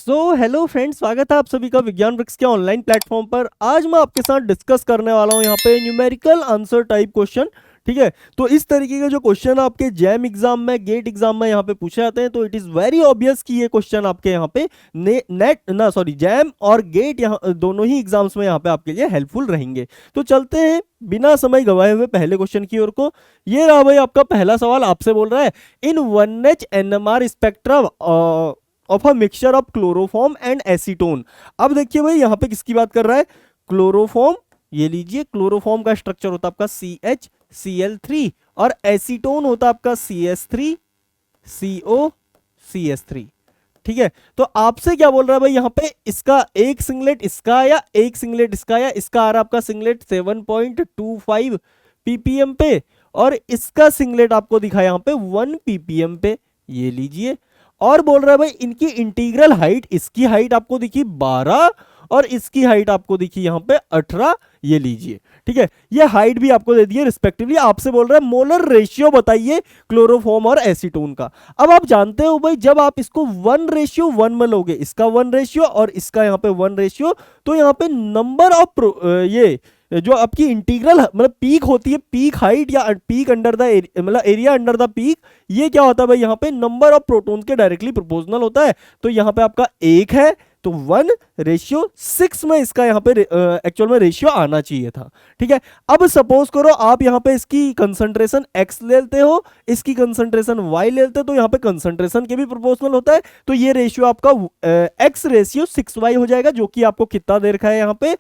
Hello friends, स्वागत है आप सभी का विज्ञान वृक्ष के ऑनलाइन प्लेटफॉर्म पर। आज मैं आपके साथ डिस्कस करने वाला हूं यहाँ पे न्यूमेरिकल आंसर टाइप क्वेश्चन। ठीक है, तो इस तरीके के जो क्वेश्चन आपके जैम एग्जाम में, गेट एग्जाम में यहाँ पे पूछे जाते हैं, तो इट इज वेरी ऑब्वियस कि ये क्वेश्चन आपके यहाँ पे जैम और गेट यहाँ दोनों ही एग्जाम्स में यहाँ पे आपके लिए हेल्पफुल रहेंगे। तो चलते हैं बिना समय गवाए हुए पहले क्वेश्चन की ओर को। ये रहा भाई आपका पहला सवाल, आपसे बोल रहा है इन 1H NMR spectrum of a mixture of chloroform and acetone. अब देखिए भाई यहाँ पे किसकी बात कर रहा है, क्लोरोफॉर्म। ये लीजिए, क्लोरोफॉर्म का स्ट्रक्चर होता है आपका CHCl3 और एसीटोन होता है आपका CH3COCH3। ठीक है, तो आपसे क्या बोल रहा है भाई यहाँ पे, इसका एक सिंगलेट इसका या एक सिंगलेट इसका, या इसका आ रहा है आपका सिंगलेट 7.25 ppm पे और इसका सिंगलेट आपको दिखा यहाँ पे 1 ppm पे। ये लीजिए, और बोल रहा है भाई इनकी इंटीग्रल हाइट, इसकी हाइट आपको दिखी 12 और इसकी हाइट आपको दिखी यहाँ पे 18। ये लीजिए, ठीक है, ये हाइट भी आपको दे दी है रिस्पेक्टिवली। आपसे बोल रहा है मोलर रेशियो बताइए क्लोरोफॉर्म और एसीटोन का। अब आप जानते हो भाई, जब आप इसको 1:1 में लोगे, इसका 1 रेशियो और इसका यहाँ पे 1 रेशियो, तो यहाँ पे नंबर ऑफ ये जो आपकी इंटीग्रल मतलब पीक होती है, पीक हाइट या पीक अंडर द मतलब एरिया अंडर द पीक, ये क्या होता है भाई यहाँ पे नंबर ऑफ प्रोटॉन के डायरेक्टली प्रोपोर्शनल होता है। तो यहाँ पे आपका 1 है तो 1:6 में इसका यहाँ पे एक्चुअल में रेशियो आना चाहिए था। ठीक है, अब सपोज करो आप यहाँ पे इसकी कंसंट्रेशन x लेते हो, इसकी कंसंट्रेशन y लेते हो, तो यहाँ पे कंसंट्रेशन के भी प्रोपोर्शनल होता है। तो ये रेशियो आपका x/6y हो जाएगा, जो कि आपको कितना दे रखा है यहाँ पे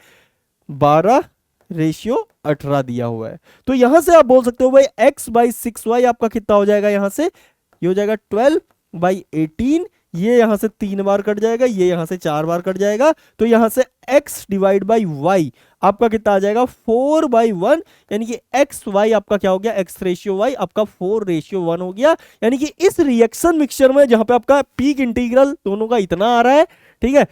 12:18 दिया हुआ है। तो यहां से आप बोल सकते हो भाई x/6y आपका कितना हो जाएगा, यहां से ये हो जाएगा 12/18। ये यहां से 3 बार कट जाएगा, ये यहां से 4 बार कट जाएगा, तो यहां से x डिवाइड बाई y आपका कितना आ जाएगा 4/1। यानी कि xy आपका क्या हो गया, x/y आपका 4:1 हो गया। यानी कि इस रिएक्शन मिक्सचर में जहां पे आपका पीक इंटीग्रल दोनों का इतना आ रहा है, ठीक है,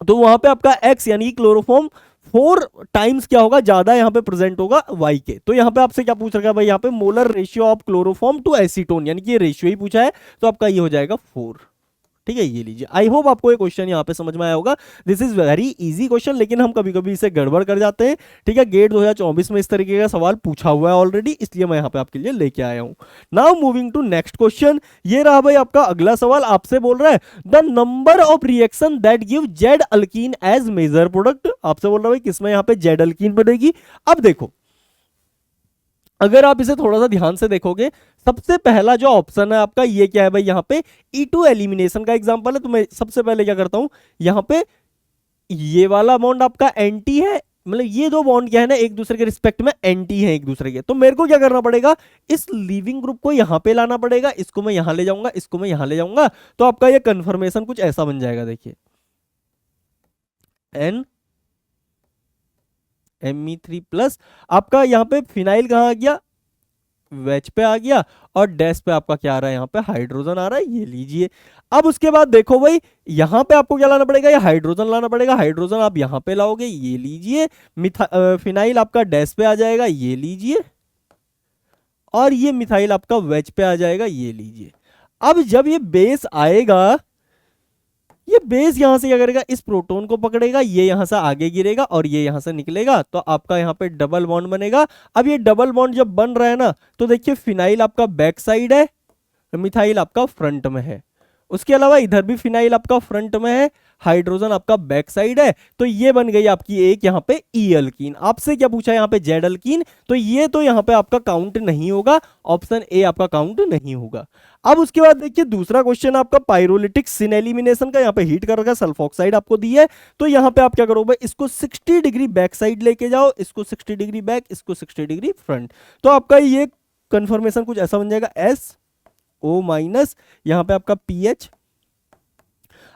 तो वहां पे आपका x यानी कि क्लोरोफॉर्म 4 टाइम्स क्या होगा, ज्यादा यहाँ पे प्रेजेंट होगा y के। तो यहाँ पे आपसे क्या पूछ रखा है भाई, यहाँ पे molar ratio of chloroform to acetone, यानी कि ये रेशियो ही पूछा है, तो आपका ये हो जाएगा 4। ठीक है, ये लीजिए। आई होप आपको ये क्वेश्चन यहाँ पे समझ में आया होगा। This is very easy question, लेकिन हम कभी कभी इसे गड़बड़ कर जाते हैं। ठीक है, गेट 2024 में इस तरीके का सवाल पूछा हुआ है ऑलरेडी, इसलिए मैं यहाँ पे आपके लिए लेके आया हूँ। Now moving to next question. ये रहा भाई आपका अगला सवाल, आपसे बोल रहा है the number of reaction that give the alkene as major product. आपसे बोल रहा है भाई किसमें यहाँ पे जेड अल्कीन बनेगी। अब देखो, अगर आप इसे थोड़ा सा ध्यान से देखोगे, सबसे पहला जो ऑप्शन है आपका ये क्या है भाई, यहाँ पे E2 एलिमिनेशन का एग्जांपल है। तो मैं सबसे पहले क्या करता हूं, यहाँ पे ये वाला बॉन्ड आपका एंटी है, मतलब ये दो बॉन्ड क्या है ना, एक दूसरे के रिस्पेक्ट में एंटी है एक दूसरे के। तो मेरे को क्या करना पड़ेगा, इस लीविंग ग्रुप को यहां पे लाना पड़ेगा, इसको मैं यहां ले जाऊंगा, इसको मैं यहां ले जाऊंगा, तो आपका ये कन्फर्मेशन कुछ ऐसा बन जाएगा। देखिए NMe3+ आपका यहाँ पे फिनाइल कहाँ आ गया, वेज पे आ गया, और डैश पे आपका क्या आ रहा है, यहाँ पे हाइड्रोजन आ रहा है। ये लीजिए। अब उसके बाद देखो भाई, यहाँ पे आपको क्या लाना पड़ेगा, ये हाइड्रोजन लाना पड़ेगा। हाइड्रोजन आप यहाँ पे लाओगे, ये लीजिए। फिनाइल आपका डैश पे आ जाएगा, ये लीजिए, और ये मिथाइल आपका वेज पे आ जाएगा, ये लीजिए। अब जब ये बेस आएगा, ये बेस यहां से क्या करेगा, इस प्रोटॉन को पकड़ेगा, ये यहां से आगे गिरेगा और ये यहां से निकलेगा, तो आपका यहां पे डबल बॉन्ड बनेगा। अब ये डबल बॉन्ड जब बन रहा है ना, तो देखिए फिनाइल आपका बैक साइड है, मिथाइल आपका फ्रंट में है। उसके अलावा इधर भी फिनाइल आपका फ्रंट में है, हाइड्रोजन आपका बैक साइड है। तो ये बन गई आपकी एक यहाँ पे ई अल्कीन। आपसे क्या पूछा है यहाँ पे, जेड अल्कीन। तो ये तो यहाँ पे आपका काउंट नहीं होगा, ऑप्शन ए आपका काउंट नहीं होगा। अब उसके बाद देखिए दूसरा क्वेश्चन आपका पायरोलिटिक सिन एलिमिनेशन का। यहाँ पे हीट कर रखा सल्फॉक्साइड आपको दी है, तो यहाँ पे आप क्या करोगे, इसको 60 डिग्री बैक साइड लेके जाओ, इसको 60 डिग्री बैक, इसको 60 डिग्री फ्रंट। तो आपका ये कंफर्मेशन कुछ ऐसा बन जाएगा SO-, यहाँ पे आपका pH।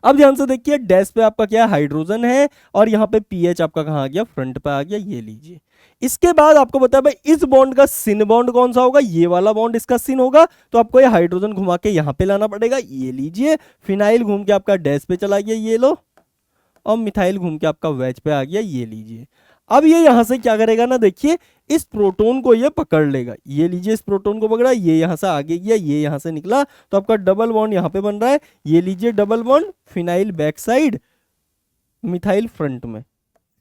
अब ध्यान से देखिए, डैश पे आपका क्या है, हाइड्रोजन है, और यहाँ पे pH आपका कहाँ आ गया, फ्रंट पे आ गया। ये लीजिए। इसके बाद आपको बताया भाई इस बॉन्ड का सिन बॉन्ड कौन सा होगा, ये वाला बॉन्ड इसका सिन होगा। तो आपको ये हाइड्रोजन घुमा के यहाँ पे लाना पड़ेगा, ये लीजिए। फिनाइल घूम के आपका डैश पे चला गया, ये लो, और मिथाइल घूम के आपका वेज पे आ गया, ये लीजिए। अब ये यहां से क्या करेगा ना, देखिए इस प्रोटॉन को ये पकड़ लेगा, ये लीजिए इस प्रोटॉन को पकड़ा, ये यहां से आगे गया, ये यहां से निकला, तो आपका डबल बॉन्ड यहां पे बन रहा है, ये लीजिए double bond, phenyl back side, methyl front में,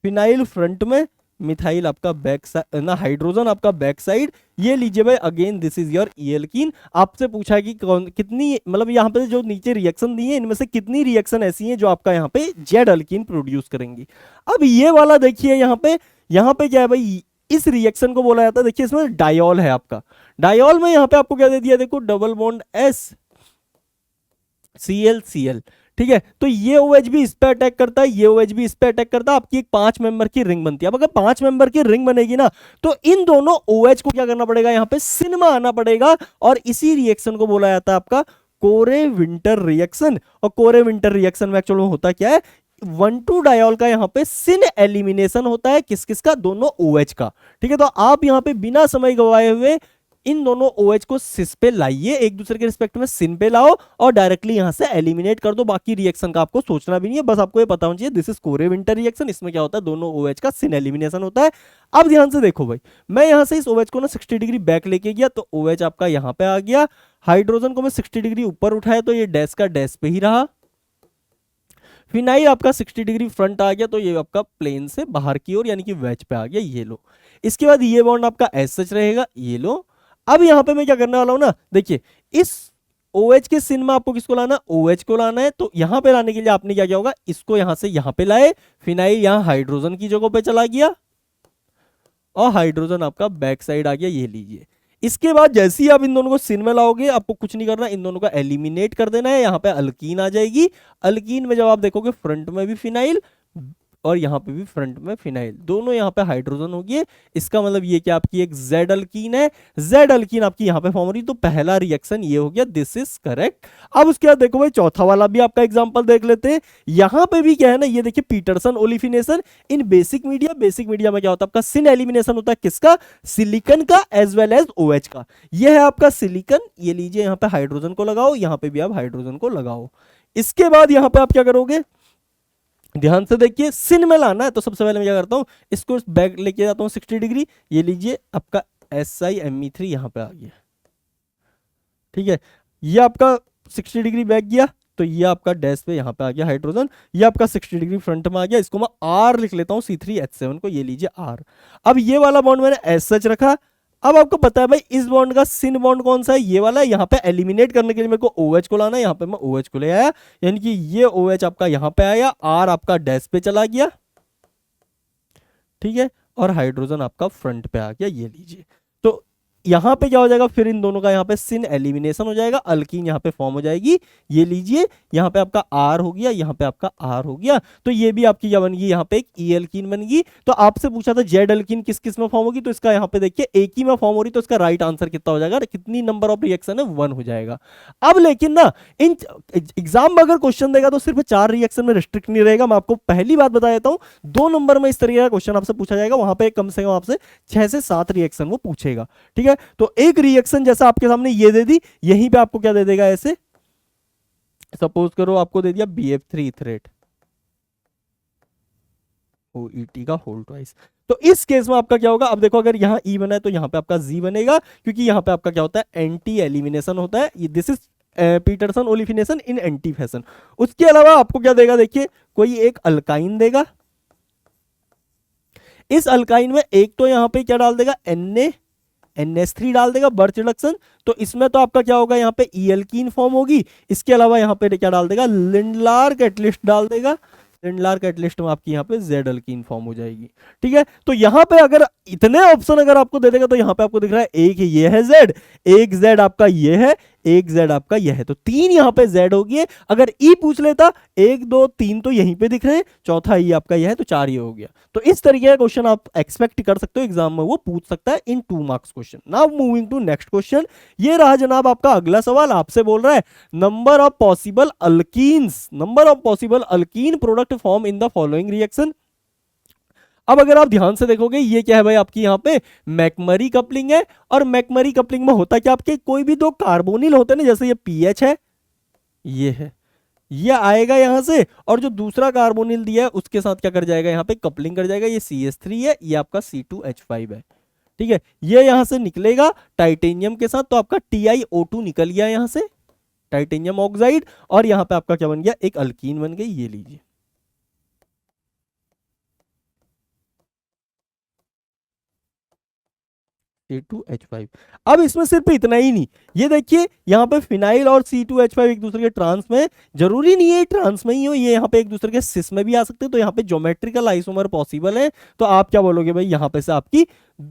फिनाइल फ्रंट में, मिथाइल आपका बैक साइड ना, हाइड्रोजन आपका बैक साइड, ये लीजिए भाई again this is your alkene. आपसे पूछा कि कौन कितनी, मतलब यहाँ पे जो नीचे रिएक्शन दी है इनमें से कितनी रिएक्शन ऐसी हैं जो आपका यहाँ पे जेड अल्कीन प्रोड्यूस करेंगी। अब ये वाला देखिए यहाँ पे क्या है भाई, इस रिएक्शन को बोला जाता है, देखिए इसमें डायोल है आपका, डायोल में यहाँ पे आपको क्या दे दिया, देखो डबल बॉन्ड एस Cl, ठीक है। तो ये OH भी इस पे अटैक करता है, ये OH भी इस पे अटैक करता है, आपकी एक 5 मेंबर की रिंग बनती है। अब अगर 5 मेंबर की रिंग बनेगी ना, तो इन दोनों OH को क्या करना पड़ेगा, यहाँ पे सिन में आना पड़ेगा, और इसी रिएक्शन को बोला जाता है आपका कोरे विंटर रिएक्शन। और कोरे विंटर रिएक्शन में एक्चुअली होता क्या है, 1,2 डायोल का यहाँ पे सिन एलिमिनेशन होता है, किस किस का, दोनों OH का, ठीक है। तो आप यहाँ पे बिना समय गवाए हुए इन दोनों OH को सिस पे लाइए, एक दूसरे के रिस्पेक्ट में सिन पे लाओ और डायरेक्टली यहां से एलिमिनेट कर दो। बाकी रिएक्शन का आपको सोचना भी नहीं है, बस आपको ये पता होना चाहिए दिस इज कोरे विंटर रिएक्शन। इसमें क्या होता है, दोनों OH का सिन एलिमिनेशन होता है। अब ध्यान से देखो भाई, मैं यहां से इस OH को ना 60 डिग्री बैक लेके गया, तो OH आपका यहां पे आ गया, हाइड्रोजन को मैं 60 डिग्री ऊपर उठाया तो ये डैश का डैश पे ही रहा, फिनाइल आपका 60 डिग्री फ्रंट आ गया, तो ये आपका प्लेन से बाहर की ओर यानी कि वेज पे आ गया, ये लो। इसके बाद ये बॉन्ड आपका एस सच रहेगा, ये लो। अब यहां पे मैं क्या करने वाला हूं ना, देखिए इस OH के सिन में आपको किसको लाना है, OH को लाना है। तो यहां पे लाने के लिए आपने क्या किया होगा, इसको यहां से यहां पे लाए, फिनाइल यहां हाइड्रोजन की जगह पे चला गया और हाइड्रोजन आपका बैक साइड आ गया, ये लीजिए। इसके बाद जैसे ही आप इन दोनों को सिन में लाओगे, आपको कुछ नहीं करना, इन दोनों को एलिमिनेट कर देना है, यहां पे अल्कीन आ जाएगी। अल्कीन में जब आप देखोगे फ्रंट में भी फिनाइल और यहाँ पे भी फ्रंट में फिनाइल, दोनों यहाँ पे हाइड्रोजन होगी। इसका मतलब ये कि आपकी एक जेड अल्कीन है, जेड अल्कीन आपकी यहाँ पे फॉर्म हो रही। तो पहला रिएक्शन ये हो गया, दिस इज करेक्ट। अब उसके बाद देखो भाई चौथा वाला भी आपका एग्जांपल देख लेते हैं। यहाँ पे भी क्या है ना, ये देखिए पीटरसन ओलिफिनेशन इन बेसिक मीडिया। बेसिक मीडिया में क्या होता है आपका सिन एलिमिनेशन होता है, किसका, सिलिकन का एज वेल एज OH का। ये है आपका सिलिकन, ये लीजिए यहाँ पे हाइड्रोजन को लगाओ, यहाँ पे भी आप हाइड्रोजन को लगाओ। इसके बाद यहाँ पे आप क्या करोगे, ध्यान से देखिए, सिन में लाना है। तो सबसे पहले मैं क्या करता हूं, इसको बैक लेके जाता हूं 60 डिग्री, ये लीजिए आपका SiMe3 यहां पे आ गया, ठीक है। ये आपका 60 डिग्री बैक गया, तो ये आपका डैश पे यहां पे आ गया हाइड्रोजन, ये आपका 60 डिग्री फ्रंट में आ गया। इसको मैं R लिख लेता हूं, C3H7 को, ये लीजिए R। अब ये वाला बॉन्ड मैंने एज सच रखा। अब आपको पता है भाई इस बॉन्ड का सिन बॉन्ड कौन सा है, ये वाला है। यहाँ पे एलिमिनेट करने के लिए मेरे को OH को लाना है, यहाँ पे मैं OH को ले आया, यानी कि ये OH आपका यहाँ पे आया, R आपका डैश पे चला गया, ठीक है, और हाइड्रोजन आपका फ्रंट पे आ गया, ये लीजिए। तो यहाँ पे क्या हो जाएगा, फिर इन दोनों का यहाँ पे सिन एलिमिनेशन हो जाएगा, अल्कीन यहाँ पे फॉर्म हो जाएगी, ये लीजिए। यहाँ पे आपका R हो गया, यहाँ पे आपका R हो गया, तो ये भी आपकी क्या बन गई, यहाँ पे एक ई अल्कीन बन गई। तो आपसे पूछा था जेड अल्कीन किस किस में फॉर्म होगी, तो इसका यहाँ पे देखिए एक ही में फॉर्म हो रही, तो इसका राइट आंसर कितना हो जाएगा, कितनी नंबर ऑफ रिएक्शन है, 1 हो जाएगा। अब लेकिन ना इन एग्जाम में अगर क्वेश्चन देगा तो सिर्फ 4 रिएक्शन में रिस्ट्रिक्ट नहीं रहेगा। मैं आपको पहली बात बता देता हूँ, 2 नंबर में इस तरीके का क्वेश्चन आपसे पूछा जाएगा, वहां पे कम से कम आपसे 6 से 7 रिएक्शन वो पूछेगा, ठीक है। तो एक रिएक्शन जैसा आपके सामने ये दे दी, यहीं पे आपको क्या दे देगा, ऐसे सपोज करो आपको दे दिया BF3 इथरेट OET का होल ट्वाइस। तो इस केस में आपका क्या होगा, अब देखो अगर यहाँ E बना है तो यहाँ पे आपका Z बनेगा, क्योंकि यहाँ पे आपका क्या होता है, एंटी एलिमिनेशन होता है। This is Peterson olefination in anti fashion. उसके अलावा आपको क्या देगा, देखिए कोई एक अल्काइन देगा, इस अल्काइन में एक तो यहाँ पे क्या डाल देगा, NH3 डाल देगा, बर्च रिडक्शन। तो इसमें तो आपका क्या होगा, यहाँ पे ई अल्कीन फॉर्म होगी। इसके अलावा यहाँ पे क्या डाल देगा, लिंडलार कैटलिस्ट डाल देगा, लिंडलार कैटलिस्ट में आपकी यहाँ पे जेड अल्कीन फॉर्म हो जाएगी, ठीक है। तो यहाँ पे अगर इतने ऑप्शन अगर आपको दे देगा, तो यहाँ पे आपको दिख रहा है एक ये है जेड, एक जेड आपका ये है, एक जेड आपका यह है, तो 3 यहाँ पे जेड हो गए। अगर ई पूछ लेता 1 2 3 तो यहीं पे दिख रहे हैं, चौथा ई आपका यह है, तो 4 ये हो गया। तो इस तरीके का क्वेश्चन आप एक्सपेक्ट कर सकते हो एग्जाम में, वो पूछ सकता है in 2 marks question. Now moving to next question. ये रहा जनाब आपका अगला सवाल, आपसे बोल रहा है number of possible alkenes, number of possible alkyne product form in the following reaction. अब अगर आप ध्यान से देखोगे, ये क्या है भाई, आपकी यहाँ पे मैकमरी कपलिंग है। और मैकमरी कपलिंग में होता क्या, आपके कोई भी 2 कार्बोनिल होते हैं ना, जैसे ये PH है, ये है, ये आएगा यहां से, और जो दूसरा कार्बोनिल दिया है उसके साथ क्या कर जाएगा, यहाँ पे कपलिंग कर जाएगा। ये CH3 है, ये आपका C2H5 है, ठीक है। ये यहां से निकलेगा टाइटेनियम के साथ, तो आपका TiO2 निकल गया यहां से, टाइटेनियम ऑक्साइड, और यहां पे आपका क्या बन गया, एक अल्कीन बन गई, ये लीजिए। C2H5। अब इसमें सिर्फ इतना ही नहीं, ये देखिए यहाँ पे फिनाइल और C2H5 एक दूसरे के ट्रांस में, जरूरी नहीं है ट्रांस में ही हो, ये यहाँ पे एक दूसरे के सिस में भी आ सकते हैं, तो यहाँ पे ज्योमेट्रिकल आइसोमर पॉसिबल है। तो आप क्या बोलोगे भाई, यहाँ पे से आपकी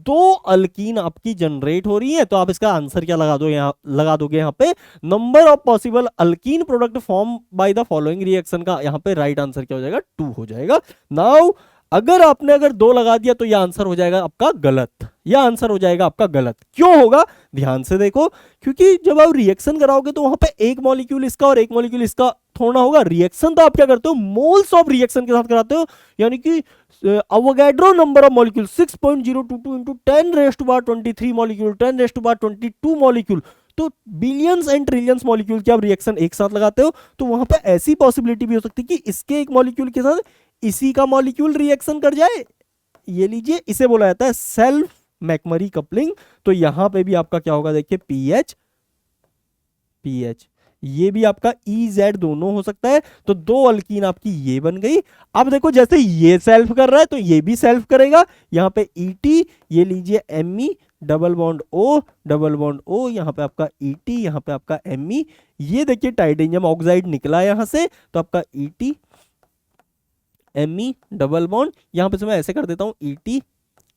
2 अल्कीन आपकी जनरेट हो रही है, तो आप इसका आंसर क्या लगा दो, यहाँ लगा दोगे यहाँ पे number of possible alkyne product form by the following reaction का यहाँ पे राइट आंसर क्या हो जाएगा, 2 हो जाएगा। नाउ अगर आपने अगर 2 लगा दिया तो यह आंसर हो जाएगा आपका गलत, यह आंसर हो जाएगा आपका गलत। क्यों होगा, ध्यान से देखो, क्योंकि जब आप रिएक्शन कराओगे तो वहां पे एक मॉलिक्यूल इसका और एक मॉलिक्यूल इसका थोड़ा होगा। रिएक्शन तो आप क्या करते हो, मोल्स ऑफ रिएक्शन के साथ कराते हो, यानी कि Avogadro number of molecule 6.022 into 10⁻23 molecule, 10⁻22 molecule, तो बिलियंस एंड ट्रिलियंस मॉलिक्यूल की आप रिएक्शन एक साथ लगाते हो। तो वहां पे ऐसी पॉसिबिलिटी भी हो सकती है कि इसके एक मॉलिक्यूल के साथ इसी का मॉलिक्यूल रिएक्शन कर जाए, ये लीजिए, इसे बोला जाता है सेल्फ मैकमरी कपलिंग। तो यहां पे भी आपका क्या होगा, देखिए पीएच पीएच, ये भी आपका EZ दोनों हो सकता है। तो 2 अल्कीन आपकी ये बन गई। अब देखो जैसे ये सेल्फ कर रहा है तो ये भी सेल्फ करेगा, यहां पे ET, ये लीजिए Me, double bond O, double bond O, यहां पे आपका ET, यहां पे आपका Me, ये देखिए टाइटेनियम ऑक्साइड निकला यहां से, तो आपका ET Me डबल बॉन्ड, यहां पे से मैं ऐसे कर देता हूं ET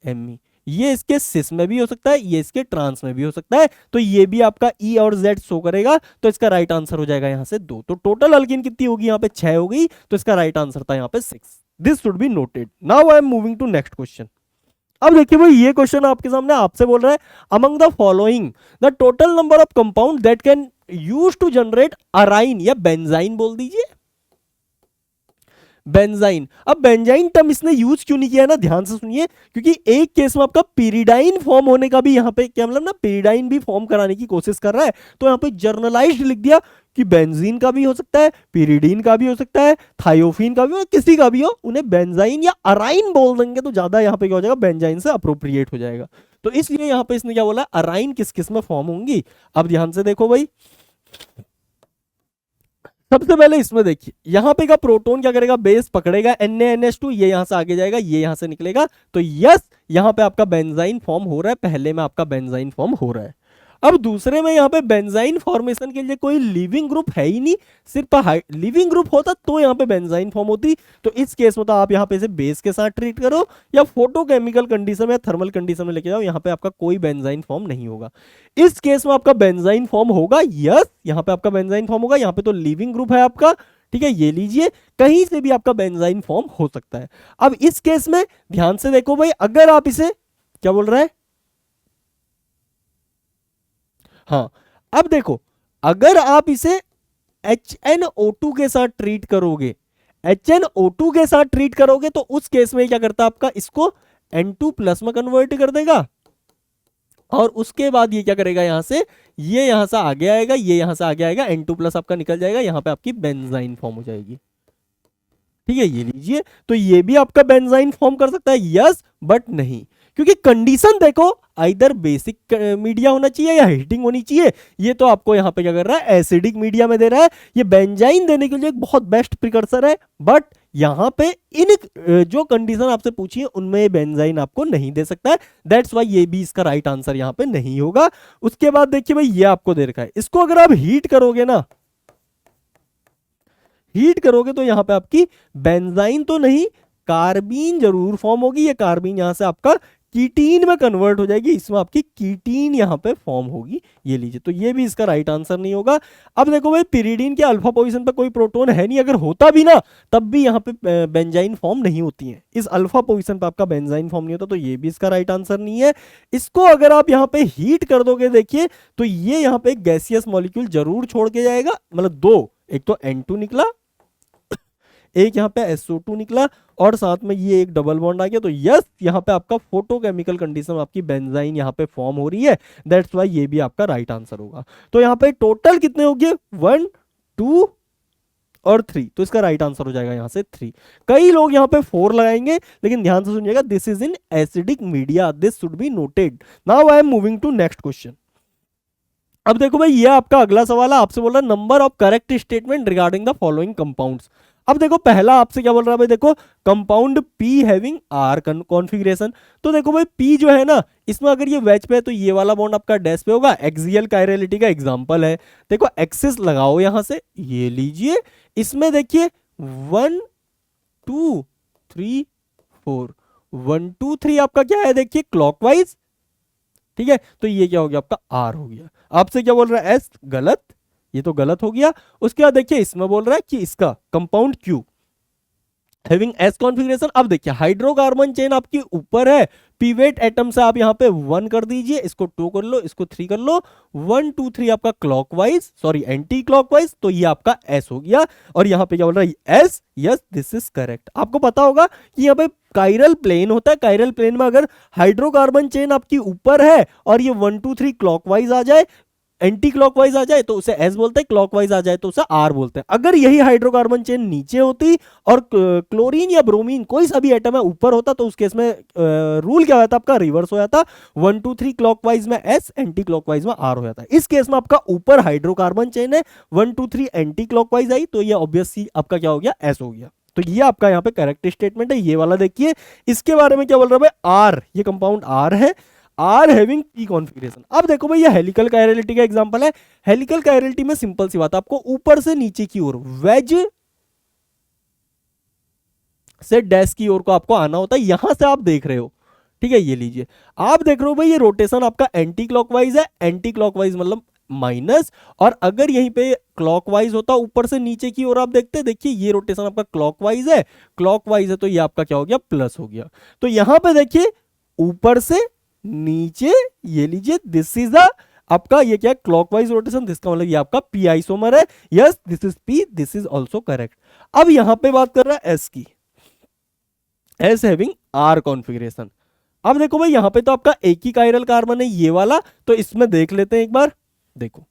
Me, ये इसके सिस में भी हो सकता है, ये इसके ट्रांस में भी हो सकता है। तो ये भी आपका E और Z शो करेगा, तो इसका राइट आंसर हो जाएगा यहां से 2। तो टोटल अल्कीन कितनी होगी, यहां पे 6 हो गई, तो इसका राइट आंसर था यहां पे 6। This should be noted. Now I am moving to next question. अब देखिए भाई, ये क्वेश्चन आपके सामने आपसे बोल रहा है, among the following the total number of compound that can use to generate aryne या बेंजाइन, बोल दीजिए बेंजाइन। अब बेंजाइन टर्म इसने यूज क्यों नहीं किया है ना, ध्यान से सुनिए, क्योंकि एक केस में आपका पीरिडाइन फॉर्म होने का भी यहाँ पे क्या मतलब ना, पीरिडाइन भी फॉर्म कराने की कोशिश कर रहा है, तो यहाँ पे जर्नलाइज्ड लिख दिया कि बेंजीन का भी हो सकता है, पीरिडीन का भी हो सकता है, थायोफीन का भी हो, किसी का भी हो, उन्हें बेंजाइन या अराइन बोल देंगे तो ज्यादा यहाँ पे क्या हो जाएगा, बेंजाइन से अप्रोप्रिएट हो जाएगा। तो इसलिए यहाँ पे इसने क्या बोला, अराइन किस किस में फॉर्म होंगी। अब ध्यान से देखो भाई, सबसे पहले इसमें देखिए, यहां पे का प्रोटॉन क्या करेगा, बेस पकड़ेगा NaNH2, ये यहां से आगे जाएगा, ये यहां से निकलेगा, तो यस यहां पे आपका बेंजाइन फॉर्म हो रहा है, पहले में आपका बेंजाइन फॉर्म हो रहा है। अब दूसरे में यहाँ पे बेंजाइन फॉर्मेशन के लिए कोई लिविंग ग्रुप है ही नहीं, सिर्फ लिविंग ग्रुप होता तो यहाँ पे बेंजाइन फॉर्म होती। तो इस केस में तो आप यहाँ पे इसे बेस के साथ ट्रीट करो या फोटोकेमिकल कंडीशन या थर्मल कंडीशन में लेके जाओ, यहाँ पे आपका कोई बेंजाइन फॉर्म नहीं होगा। इस केस में आपका बेंजाइन फॉर्म होगा, यस यहाँ पे आपका बेंजाइन फॉर्म होगा, यहाँ पे तो लिविंग ग्रुप है आपका, ठीक है, ये लीजिए, कहीं से भी आपका बेंजाइन फॉर्म हो सकता है। अब इस केस में ध्यान से देखो भाई, अगर आप इसे क्या बोल रहा है, हाँ अब देखो, अगर आप इसे HNO2 के साथ ट्रीट करोगे, HNO2 के साथ ट्रीट करोगे तो उस केस में क्या करता है आपका, इसको N2 प्लस में कन्वर्ट कर देगा, और उसके बाद ये क्या करेगा, यहां से ये यहां से आगे आएगा, ये यहां से आगे आएगा, N2 प्लस आपका निकल जाएगा, यहां पे आपकी बेंजाइन फॉर्म हो जाएगी, ठीक है, ये लीजिए। तो ये भी आपका बेंजाइन फॉर्म कर सकता है, यस, बट नहीं, क्योंकि कंडीशन देखो, आइदर बेसिक मीडिया होना चाहिए या हीटिंग होनी चाहिए। ये तो आपको यहाँ पे क्या कर रहा है, एसिडिक मीडिया में दे रहा है, ये बेंजाइन देने के लिए एक बहुत बेस्ट प्रिकर्सर है, बट यहाँ पे इन जो कंडीशन आपसे पूछी है उनमें बेंजाइन आपको नहीं दे सकता है, दैट्स वाई ये भी इसका राइट आंसर यहाँ पे नहीं होगा। उसके बाद देखिए भाई, ये आपको दे रखा है, इसको अगर आप हीट करोगे ना, हीट करोगे तो यहां पे आपकी बेंजाइन तो नहीं, कार्बीन जरूर फॉर्म होगी, ये कार्बीन यहां से आपका कीटीन में कन्वर्ट हो जाएगी, इसमें आपकी कीटीन यहां पे फॉर्म होगी, ये लीजिए। तो ये भी इसका राइट आंसर नहीं होगा। अब देखो भाई, पिरिडीन के अल्फा पोजीशन पे कोई प्रोटॉन है नहीं, अगर होता भी ना तब भी यहाँ पे बेंजाइन फॉर्म नहीं होती है, इस अल्फा पोजीशन पे आपका बेंजाइन फॉर्म नहीं होता, तो ये भी इसका राइट आंसर नहीं है। इसको अगर आप यहाँ पे हीट कर दोगे, देखिए तो ये यहाँ पे गैसियस मॉलिक्यूल जरूर छोड़ के जाएगा, मतलब 2, एक तो N2 निकला, एक यहाँ पे SO2 निकला, और साथ में ये एक डबल बॉन्ड आ गया, तो यस यहाँ पे आपका फोटोकेमिकल कंडीशन में आपकी बेंजाइन यहाँ पे फॉर्म हो रही है, दैट्स वाई ये भी आपका राइट आंसर होगा। तो यहाँ पे टोटल कितने हो गए, 1 2 और 3, तो इसका राइट आंसर हो जाएगा यहाँ से 3। कई लोग यहाँ पे 4 लगाएंगे, लेकिन ध्यान से सुनिएगा, this is in acidic media, this should be noted. Now I am moving to next question. अब देखो भाई, ये आपका अगला सवाल है, आपसे बोल रहा है number of correct statement regarding the following compounds. अब देखो पहला आपसे क्या बोल रहा है भाई, देखो compound P having R configuration. तो देखो भाई पी जो है ना, इसमें अगर ये वेज पे है तो ये वाला बॉन्ड आपका डैश पे होगा, एक्सियल कायरलिटी का एग्जांपल है। देखो एक्सिस लगाओ यहां से, ये लीजिए, इसमें देखिए 1 2 3 4, 1 2 3 आपका क्या है, देखिए क्लॉकवाइज, ठीक है। तो ये क्या हो गया आपका आर हो गया। आपसे क्या बोल रहा है एस, गलत, ये तो गलत हो गया। उसके बाद देखिए इसमें बोल रहा है कि इसका compound Q having S configuration. अब देखिए हाइड्रोकार्बन चेन आपकी ऊपर है, पीवेट एटम से आप यहाँ पे 1 कर दीजिए, इसको 2 कर लो, इसको 3 कर लो, 1 2 3 आपका क्लॉकवाइज, सॉरी एंटी क्लॉकवाइज, तो ये आपका एस हो गया। और यहाँ पे क्या बोल रहा है S, yes this is correct. आपको पता होगा कि यहाँ पे कायरल प्लेन होता है, कायरल प्लेन में अगर हाइड्रोकार्बन चेन आपकी ऊपर है और ये 1 2 3 क्लॉकवाइज आ जाए, एंटी क्लॉकवाइज आ जाए तो उसे एस बोलते हैं, क्लॉकवाइज आ जाए तो उसे आर बोलते हैं। अगर यही हाइड्रोकार्बन चेन नीचे होती और क्लोरीन या ब्रोमीन कोई सा भी एटम है ऊपर होता, तो उस केस में रूल क्या होता आपका, रिवर्स हो जाता, 1 2 3 क्लॉकवाइज में एस, एंटी क्लॉकवाइज में आर हो जाता है। इस केस में आपका ऊपर हाइड्रोकार्बन चेन है, 1 2 3 एंटी क्लॉकवाइज आई, तो ये ऑब्वियसली आपका क्या हो गया, एस हो गया। तो ये आपका यहाँ पे करेक्ट स्टेटमेंट है, ये वाला देखिए। इसके बारे में क्या बोल रहा है भाई, आर, ये कंपाउंड आर है, आर हैविंग पी कॉन्फिगरेशन। अब देखो भाई ये हेलिकल कायरलिटी का एग्जांपल है। हेलिकल कायरलिटी में सिंपल सी बात है, आपको ऊपर से नीचे की ओर, वेज से डैश की ओर को आपको आना होता है, यहां से आप देख रहे हो, ठीक है। ये लीजिए, आप देख रहे हो भाई ये रोटेशन आपका एंटी क्लॉकवाइज है, एंटी क्लॉकवाइज मतलब माइनस, और अगर यहीं पे क्लॉकवाइज होता ऊपर से नीचे की ओर आप देखते, देखिए ये रोटेशन आपका क्लॉकवाइज है, क्लॉकवाइज है, तो ये आपका क्या हो गया, प्लस हो गया। तो यहां पे देखिए ऊपर से नीचे, ये लीजिए दिस इज द आपका ये क्या है, क्लॉकवाइज रोटेशन, जिसका मतलब ये आपका पी आइसोमर है, yes this is P, this is also correct. अब यहां पे बात कर रहा है एस की, एस हैविंग आर कॉन्फिगरेशन। अब देखो भाई यहां पे तो आपका एक ही कायरल कार्बन है ये वाला, तो इसमें देख लेते हैं एक बार। देखो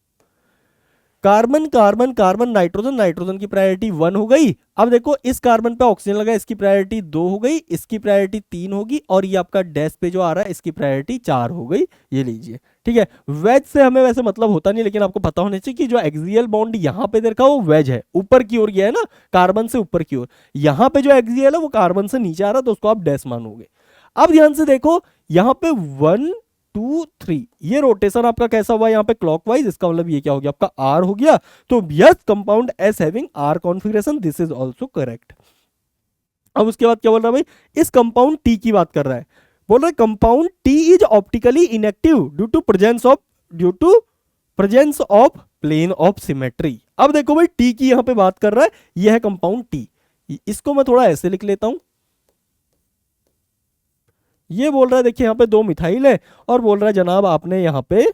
carbon carbon carbon nitrogen, nitrogen की प्रायोरिटी 1 हो गई। अब देखो इस कार्बन पे ऑक्सीजन लगा, इसकी प्रायोरिटी 2 हो गई, इसकी प्रायोरिटी 3 होगी, और ये आपका डैश पे जो आ रहा है इसकी प्रायोरिटी 4 हो गई, ये लीजिए, ठीक है। वेज से हमें वैसे मतलब होता नहीं, लेकिन आपको पता होना चाहिए कि जो एक्सियल बॉन्ड यहाँ पे देखा वो वेज है, ऊपर की ओर गया है ना, कार्बन से ऊपर की ओर। यहाँ पे जो एक्सियल है वो कार्बन से नीचे आ रहा है, तो उसको आप डैश मानोगे। अब ध्यान से देखो यहाँ पे 1 2 3 ये रोटेशन आपका कैसा हुआ यहाँ पे, क्लॉकवाइज, इसका मतलब ये क्या हो गया आपका आर हो गया। तो yes compound S having R configuration, this is also correct. अब उसके बाद क्या बोल रहा है भाई, इस कंपाउंड टी की बात कर रहा है, बोल रहा है compound T is optically inactive due to presence of plane of symmetry. अब देखो भाई टी की यहां पे बात कर रहा है, यह है कंपाउंड टी, इसको मैं थोड़ा ऐसे लिख लेता हूं। ये बोल रहा है देखिए यहाँ पे 2 मिथाइल है, और बोल रहा है जनाब आपने यहाँ पे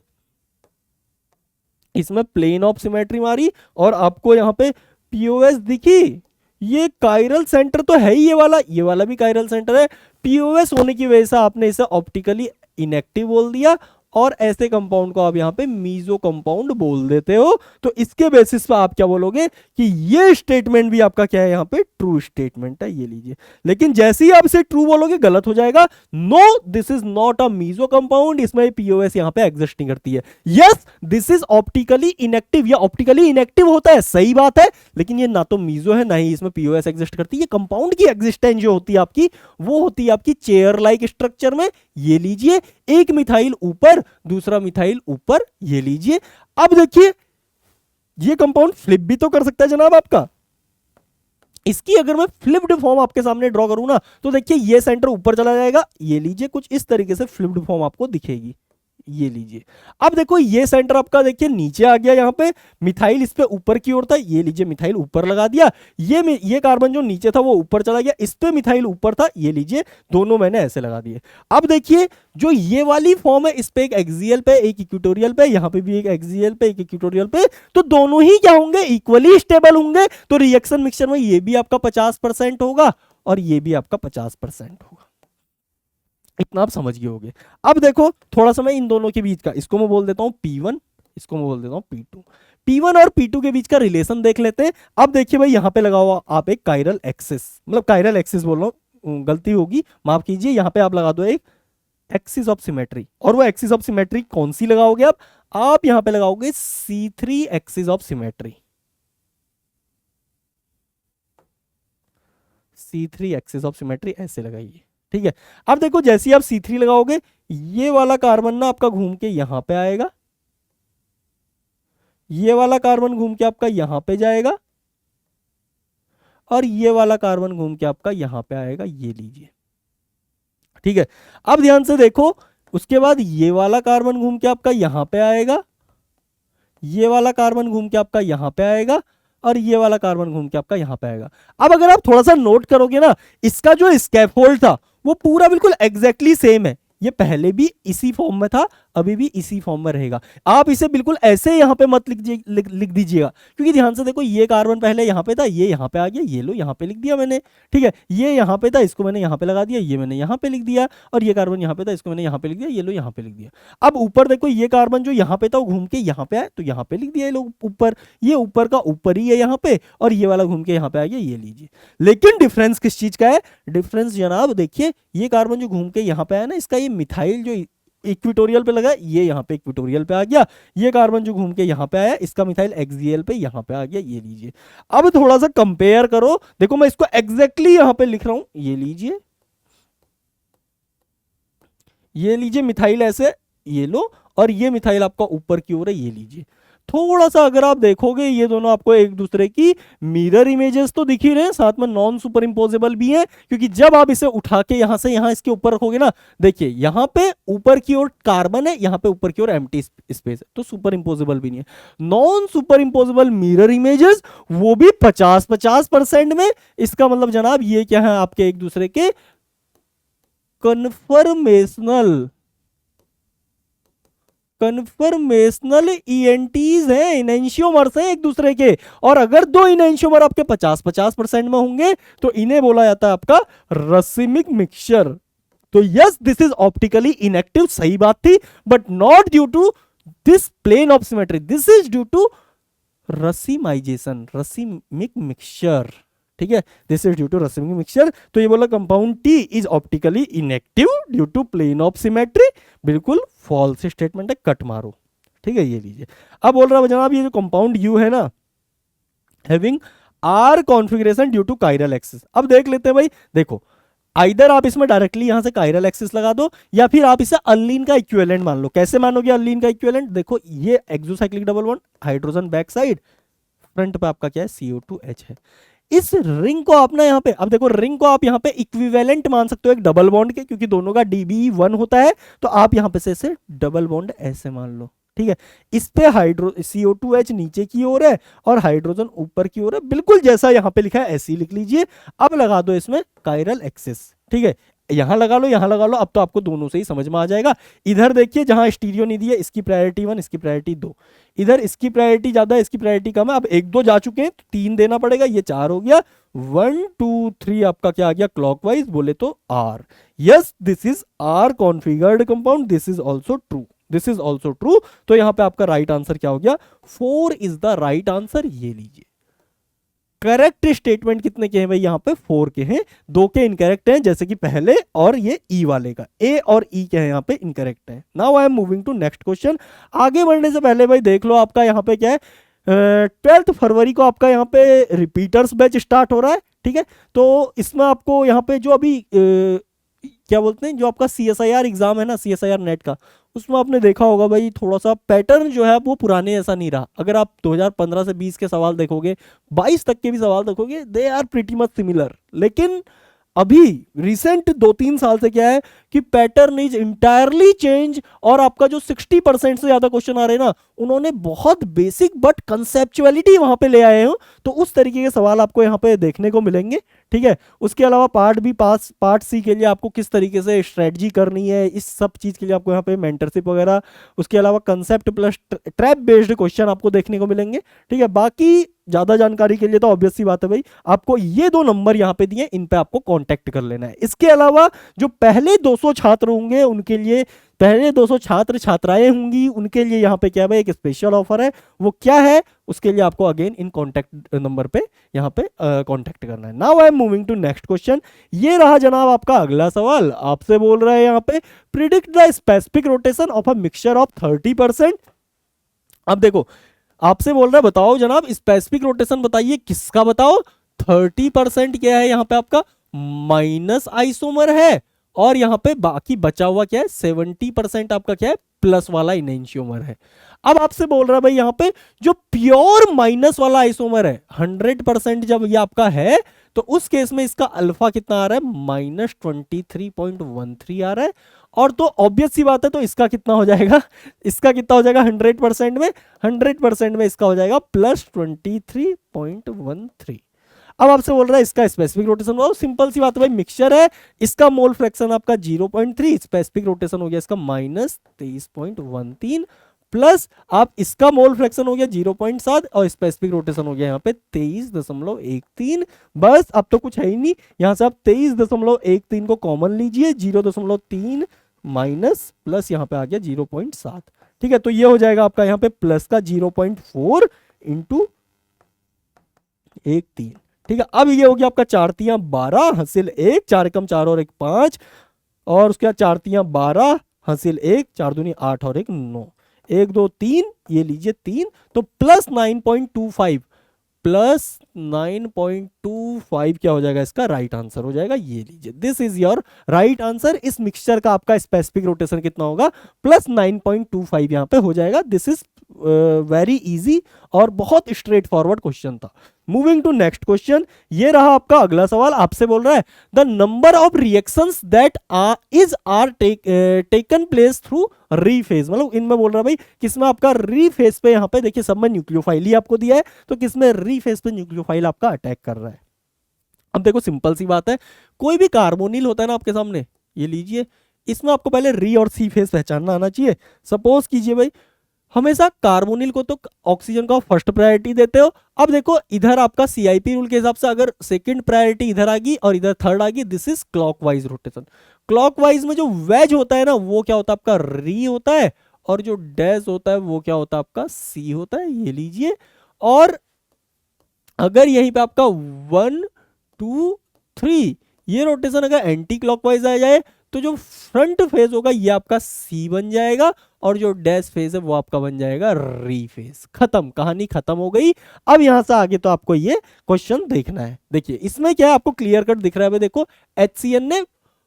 इसमें प्लेन ऑफ सिमेट्री मारी और आपको यहाँ पे पीओएस दिखी। ये कायरल सेंटर तो है ही, ये वाला भी कायरल सेंटर है। पीओएस होने की वजह से आपने इसे ऑप्टिकली इनएक्टिव बोल दिया, और ऐसे कंपाउंड को आप यहाँ पे मीजो कंपाउंड बोल देते हो। तो इसके बेसिस पे आप क्या बोलोगे कि ये स्टेटमेंट भी आपका क्या है, यहाँ पे ट्रू स्टेटमेंट है, ये लीजिए। लेकिन जैसे ही आप इसे ट्रू बोलोगे गलत हो जाएगा, no this is not a meso compound, इसमें पीओएस यहाँ पे एग्जिस्ट नहीं करती है। Yes this is optically inactive, या ऑप्टिकली इनएक्टिव होता है, सही बात है, लेकिन ये ना तो मीजो है ना ही इसमें पीओएस एग्जिस्ट करती है। कंपाउंड की एग्जिस्टेंस जो होती है आपकी, वो होती है आपकी चेयर लाइक स्ट्रक्चर में, ये लीजिए, एक मिथाइल ऊपर दूसरा मिथाइल ऊपर, ये लीजिए। अब देखिए ये कंपाउंड फ्लिप भी तो कर सकता है जनाब आपका। इसकी अगर मैं फ्लिप्ड फॉर्म आपके सामने ड्रॉ करूं ना, तो देखिए ये सेंटर ऊपर चला जाएगा, ये लीजिए, कुछ इस तरीके से फ्लिप्ड फॉर्म आपको दिखेगी, ये लीजिए। अब देखो ये सेंटर आपका देखिए नीचे आ गया, यहाँ पे मिथाइल इस पे ऊपर की ओर था, ये लीजिए मिथाइल ऊपर लगा दिया, ये कार्बन जो नीचे था वो ऊपर चला गया, इस पे मिथाइल ऊपर था, ये लीजिए, दोनों मैंने ऐसे लगा दिए। अब देखिए जो ये वाली फॉर्म है, इस पे एक एक्सियल पे एक इक्वेटोरियल पे, यहाँ पे भी एक एक्सियल पे एक इक्वेटोरियल पे, तो दोनों ही क्या होंगे, इक्वली स्टेबल होंगे। तो रिएक्शन मिक्सचर में ये भी आपका 50% होगा और ये भी आपका 50% होगा। इतना आप समझ गए होगे। अब देखो थोड़ा सा मैं इन दोनों के बीच का, इसको मैं बोल देता हूं P1, इसको मैं बोल देता हूं P2। P1 और P2 के बीच का रिलेशन देख लेते हैं। अब देखिए भाई यहाँ पे लगा हुआ आप एक कायरल एक्सिस, मतलब कायरल एक्सिस बोल रहा हूँ, गलती होगी माफ कीजिए, यहाँ पे आप लगा दो एक एक्सिस ऑफ सिमेट्री, और वो एक्सिस ऑफ सिमेट्री कौन सी लगाओगे आप यहाँ पे लगाओगे C3 axis of symmetry, C3 axis of symmetry ऐसे लगाइए, ठीक है। अब देखो जैसे ही आप C3 लगाओगे ये वाला कार्बन ना आपका घूम के यहां पे आएगा, ये वाला कार्बन घूम के आपका यहां पे जाएगा, और ये वाला कार्बन घूम के आपका यहां पे आएगा, ये लीजिए, ठीक है। अब ध्यान से देखो, उसके बाद ये वाला कार्बन घूम के आपका यहां पे आएगा, ये वाला कार्बन घूम के आपका यहां पे आएगा, और ये वाला कार्बन घूम के आपका यहां पे आएगा। अब अगर आप थोड़ा सा नोट करोगे ना, इसका जो स्कैफोल्ड था वो पूरा बिल्कुल एग्जैक्टली सेम है, ये पहले भी इसी फॉर्म में था, अभी भी इसी फॉर्म में रहेगा। आप इसे बिल्कुल ऐसे यहां पे मत लिख दीजिएगा, क्योंकि ध्यान से देखो ये कार्बन पहले यहां पे था, ये यहां पे आ गया, ये लो यहां पे लिख दिया मैंने, ठीक है। ये यहां पे था, इसको मैंने यहां पे लगा दिया, ये मैंने यहां पे लिख दिया, और ये कार्बन यहां पे था, इसको मैंने यहां पे लिख दिया, ये लो यहां पे लिख दिया। अब ऊपर देखो ये कार्बन जो यहां पे था वो घूम के यहां पे आया, तो यहां पे लिख दिया ये लोग ऊपर, ये ऊपर का ऊपर ही है यहां पे, और ये वाला घूम के यहां पे आ गया, ये लीजिए। लेकिन डिफरेंस किस चीज का है? डिफरेंस जनाब देखिए, ये कार्बन जो घूम के यहां पे आया ना, इसका ये मिथाइल जो इक्विटोरियल पे लगा, ये यहाँ पे इक्विटोरियल पे आ गया, ये कार्बन जो घूम के यहाँ पे आया, इसका मिथाइल एक्सियल पे यहाँ पे आ गया, ये लीजिए। अब थोड़ा सा कंपेयर करो, देखो मैं इसको एग्जैक्टली यहाँ पे लिख रहा हूं, ये लीजिए, ये लीजिए मिथाइल ऐसे, ये लो, और ये मिथाइल आपका ऊपर की ओर है, ये लीजिए। थोड़ा सा अगर आप देखोगे ये दोनों आपको एक दूसरे की मिरर इमेजेस तो दिख ही रहे हैं, साथ में नॉन सुपर इंपोजेबल भी है, क्योंकि जब आप इसे उठा के यहां से यहां इसके ऊपर रखोगे ना, देखिए यहां पे ऊपर की ओर कार्बन है, यहां पे ऊपर की ओर एम्प्टी स्पेस है, तो सुपर इंपोजेबल भी नहीं है। नॉन सुपर इंपोजेबल मिरर इमेजेस, वो भी 50-50% में। इसका मतलब जनाब ये क्या है, आपके एक दूसरे के कन्फर्मेशनल ईएनटीज हैं, इनेंशियोमर्स हैं एक दूसरे के। और अगर दो इनेंशियोमर आपके 50-50% में होंगे तो इन्हें बोला जाता है आपका रसिमिक मिक्सचर। तो yes, this is optically inactive, सही बात थी, but not due to this plane of symmetry, this is due to racemization, racemic mixture, ठीक है, this is due to racemic mixture. तो ये बोला compound T is optically inactive due to plane of symmetry, बिल्कुल false statement है, cut मारो, ठीक है, ये लीजिए। अब बोल रहा है जनाब ये जो कंपाउंड यू है ना, having R configuration due to chiral axis. अब देख लेते हैं भाई, देखो आइदर आप इसमें डायरेक्टली यहां से कायरल एक्सिस लगा दो, या फिर आप इसे अल्लीन का इक्विवेलेंट मान लो। कैसे मानोगे अल्लीन का इक्विवेलेंट? देखो ये exocyclic double bond, hydrogen back side, front पे आपका क्या है, CO2H है। इस रिंग को आप ना यहाँ पे, अब देखो रिंग को आप यहाँ पे इक्विवेलेंट मान सकते हो एक डबल बॉन्ड के, क्योंकि दोनों का DB1 होता है, तो आप यहाँ पे से ऐसे डबल बॉन्ड ऐसे मान लो, ठीक है। इस पे CO2H नीचे की ओर है और हाइड्रोजन ऊपर की ओर है, बिल्कुल जैसा यहाँ पे लिखा है ऐसे ही लिख लीजिए। अब लगा दो इसमें कायरल एक्सिस, ठीक है, यहां लगा लो, यहां लगा लो, अब तो आपको दोनों से ही समझ में आ जाएगा। इधर देखिए जहां स्टीरियो नहीं दिया, इसकी प्रायोरिटी 1, इसकी प्रायोरिटी 2, इधर इसकी प्रायोरिटी ज्यादा है, इसकी प्रायोरिटी कम है। अब 1-2 जा चुके हैं तो 3 देना पड़ेगा, ये 4 हो गया, 1 2 3 आपका क्या आ गया क्लॉकवाइज, बोले तो R। Yes, this is R configured compound, this is also true, this is also true. तो यहां पे आपका राइट आंसर क्या हो गया, 4 इज द राइट आंसर, ये लीजिए। करेक्ट स्टेटमेंट कितने के हैं भाई, यहाँ पे 4 के हैं, 2 के इनकरेक्ट हैं, जैसे कि पहले, और ये ई वाले का ए और ई के हैं यहाँ पे इनकरेक्ट है। Now I am moving to next question. आगे बढ़ने से पहले भाई देख लो आपका यहाँ पे क्या है, 12 फरवरी को आपका यहाँ पे रिपीटर्स बैच स्टार्ट हो रहा है, ठीक है। तो इसमें आपको यहाँ पे जो अभी क्या बोलते हैं, जो आपका CSIR एग्जाम है ना, CSIR नेट का, उसमें आपने देखा होगा भाई थोड़ा सा पैटर्न जो है वो पुराने जैसा नहीं रहा। अगर आप 2015 से 20 के सवाल देखोगे, 22 तक के भी सवाल देखोगे, they are pretty much similar. लेकिन अभी रिसेंट 2-3 साल से क्या है कि पैटर्न इज इंटायरली चेंज, और आपका जो 60% से ज्यादा क्वेश्चन आ रहे हैं ना, उन्होंने बहुत बेसिक बट कंसेप्चुअलिटी वहां पे ले आए हो, तो उस तरीके के सवाल आपको यहाँ पे देखने को मिलेंगे, ठीक है। उसके अलावा पार्ट सी के लिए आपको किस तरीके से स्ट्रेटजी करनी है, इस सब चीज के लिए आपको यहाँ पे मेंटरशिप वगैरह, उसके अलावा concept plus trap based question आपको देखने को मिलेंगे, ठीक है। बाकी ज्यादा जानकारी के लिए तो ऑब्वियस सी बात है भाई, आपको ये 2 नंबर यहाँ पे दिए, इन पे आपको कांटेक्ट कर लेना है। इसके अलावा जो पहले 200 छात्र होंगे उनके लिए पहले 200 छात्र छात्राएं होंगी उनके लिए यहाँ पे क्या है भाई, एक स्पेशल ऑफर है। वो क्या है, उसके लिए आपको अगेन इन कॉन्टैक्ट नंबर पे यहाँ पे कॉन्टैक्ट करना है। Now I am moving to next question. ये रहा जनाब आपका अगला सवाल। आपसे बोल रहा है यहाँ पे predict the specific rotation of a mixture of 30%। अब देखो आपसे बोल रहा है बताओ जनाब स्पेसिफिक रोटेशन बताइए किसका, बताओ 30% क्या है यहाँ पे आपका माइनस आइसोमर है, और यहाँ पे बाकी बचा हुआ क्या है 70% आपका क्या है प्लस वाला इनैंशियोमर है। अब आपसे बोल रहा है भाई यहाँ पे जो प्योर माइनस वाला आइसोमर है 100% जब ये आपका है तो उस केस में इसका अल्फा कितना आ रहा है -23.13 आ रहा है। और तो ऑब्वियस सी बात है, तो इसका कितना हो जाएगा, इसका कितना हो जाएगा 100% में, 100% में इसका हो जाएगा +23.13। अब आपसे बोल रहा है इसका स्पेसिफिक रोटेशन, बहुत सिंपल सी बात है भाई, मिक्सचर है, इसका मोल फ्रैक्शन आपका 0.3, स्पेसिफिक रोटेशन हो गया इसका -23.13, प्लस आप इसका मोल फ्रैक्शन हो गया 0.7 और स्पेसिफिक रोटेशन हो गया यहाँ पे 23.13। बस अब तो कुछ है ही नहीं, यहाँ से आप 23.13 को कॉमन लीजिए, 0.3 माइनस प्लस यहाँ पे आ गया 0.7। ठीक है, तो ये हो जाएगा आपका यहाँ पे प्लस का 0.4 इंटू 1/3। ठीक है, अब ये हो गया आपका 4 तियां 12 हासिल 1, 4 एकम 4 और 1 5, और उसके बाद 4 तियां 12 हासिल 1, 4 दूनी 8 और 1 9, 1 2 3, ये लीजिए 3, तो प्लस 9.25, प्लस 9.25 क्या हो जाएगा इसका राइट आंसर हो जाएगा, ये लीजिए this is your right answer. इस मिक्सचर का आपका स्पेसिफिक रोटेशन कितना होगा, प्लस 9.25 यहाँ पे हो जाएगा। दिस इज वेरी इजी और बहुत स्ट्रेट फॉरवर्ड क्वेश्चन था। मूविंग टू नेक्स्ट क्वेश्चन, ये रहा आपका अगला सवाल। आपसे बोल रहा है the number of reactions that are taken place through रीफेज, मतलब इनमें बोल रहा है भाई किसमें आपका रीफेज पे, यहाँ पे देखिए सब में न्यूक्लियोफाइल ही आपको दिया है, तो किसमें रीफेज पे न्यूक्लियोफाइल आपका अटैक कर रहा है। अब देखो सिंपल सी बात है, कोई भी कार्बोनिल होता है ना आपके सामने, ये लीजिए, इसमें आपको पहले री और सी फेज पहचानना आना चाहिए। सपोज कीजिए भाई हमेशा कार्बोनिल को तो ऑक्सीजन को फर्स्ट प्रायोरिटी देते हो। अब देखो इधर आपका सीआईपी रूल के हिसाब से अगर सेकंड प्रायोरिटी इधर आ गई और इधर थर्ड आ गई, this is clockwise rotation. Clockwise में जो वेज होता है ना वो क्या होता है आपका री होता है, और जो डैश होता है वो क्या होता है आपका सी होता है, ये लीजिए। और अगर यहीं पे आपका 1 2 3 ये रोटेशन अगर एंटी क्लॉकवाइज आ जाए तो जो फ्रंट फेज होगा ये आपका सी बन जाएगा, और जो डैश फेज है वो आपका बन जाएगा री फेज। खत्म, कहानी खत्म हो गई। अब यहां से आगे तो आपको ये क्वेश्चन देखना है। देखिए इसमें क्या है आपको क्लियर कट दिख रहा है भाई, देखो HCN ने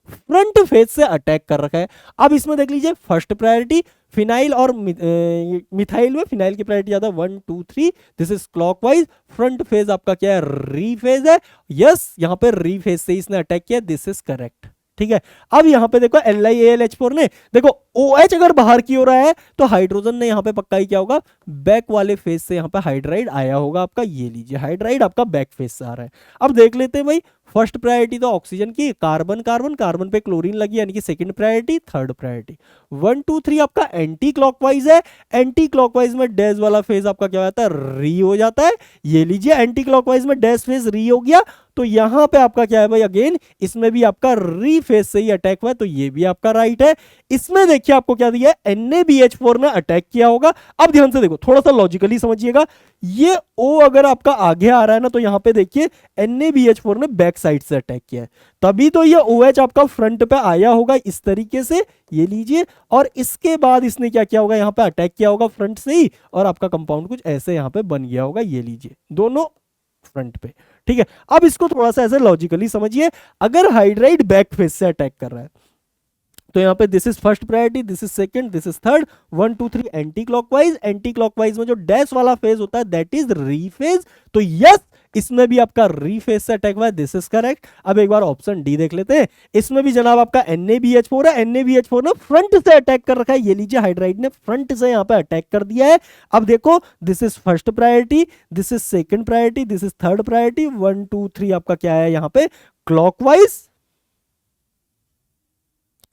फ्रंट फेज से अटैक कर रखा है। अब इसमें देख लीजिए फर्स्ट प्रायोरिटी फिनाइल और मिथाइल में फिनाइल की प्रायोरिटी ज्यादा 1 2 3, this is clockwise. Front phase आपका क्या है री फेज है, यस यहाँ पे री फेज से इसने अटैक किया, दिस इज करेक्ट। ठीक है, अब यहां पे देखो LiAlH4 ने देखो OH अगर बाहर की ओर आया है तो हाइड्रोजन ने यहां पे पक्का ही क्या होगा बैक वाले फेज से यहां पे हाइड्राइड आया होगा आपका, ये लीजिए हाइड्राइड आपका बैक फेज से आ रहा है। अब देख लेते हैं भाई फर्स्ट प्रायोरिटी तो ऑक्सीजन की, कार्बन कार्बन कार्बन पे क्लोरीन लगी यानी कि सेकंड प्रायोरिटी, थर्ड प्रायोरिटी 1 2 3 आपका एंटी क्लॉकवाइज है। एंटी क्लॉकवाइज में डैश वाला फेज आपका क्या हो जाता है री हो जाता है, ये लीजिए एंटी क्लॉकवाइज में डैश फेज री हो गया, तो यहां पे आपका क्या है भाई अगेन इसमें भी आपका री फेज से ही अटैक हुआ है, तो ये भी आपका राइट है। इसमें देखिए आपको क्या दिया है NaBH4 ने अटैक किया होगा। अब ध्यान से देखो थोड़ा सा लॉजिकली समझिएगा, ये O अगर आपका आगे आ रहा है ना तो यहां पे देखिए NaBH4 ने बैक साइड से अटैक किया है, तभी तो ये OH आपका फ्रंट पे आया होगा इस तरीके से, ये लीजिए। और इसके बाद इसने क्या किया होगा यहाँ पे अटैक किया होगा फ्रंट से ही, और आपका कंपाउंड कुछ ऐसे यहाँ पे बन गया होगा, ये लीजिए दोनों फ्रंट पे। ठीक है, अब इसको थोड़ा सा ऐसे लॉजिकली समझिए, अगर हाइड्राइड बैक फेज से अटैक कर रहा है तो यहाँ पे this is first priority, this is second, this is third, 1 2 3 anti clockwise. Anti clockwise में जो डैश वाला फेज होता है दैट इज री फेज, तो यस इसमें भी आपका री फेज से अटैक हुआ है, दिस इज करेक्ट। अब एक बार ऑप्शन डी देख लेते हैं, इसमें भी जनाब आपका NaBH4 है, NaBH4 ने फ्रंट से अटैक कर रखा है, ये लीजिए हाइड्राइड ने फ्रंट से यहाँ पे अटैक कर दिया है। अब देखो this is first priority, this is second priority, this is third priority, 1 2 3 आपका क्या है यहाँ पे क्लॉकवाइज,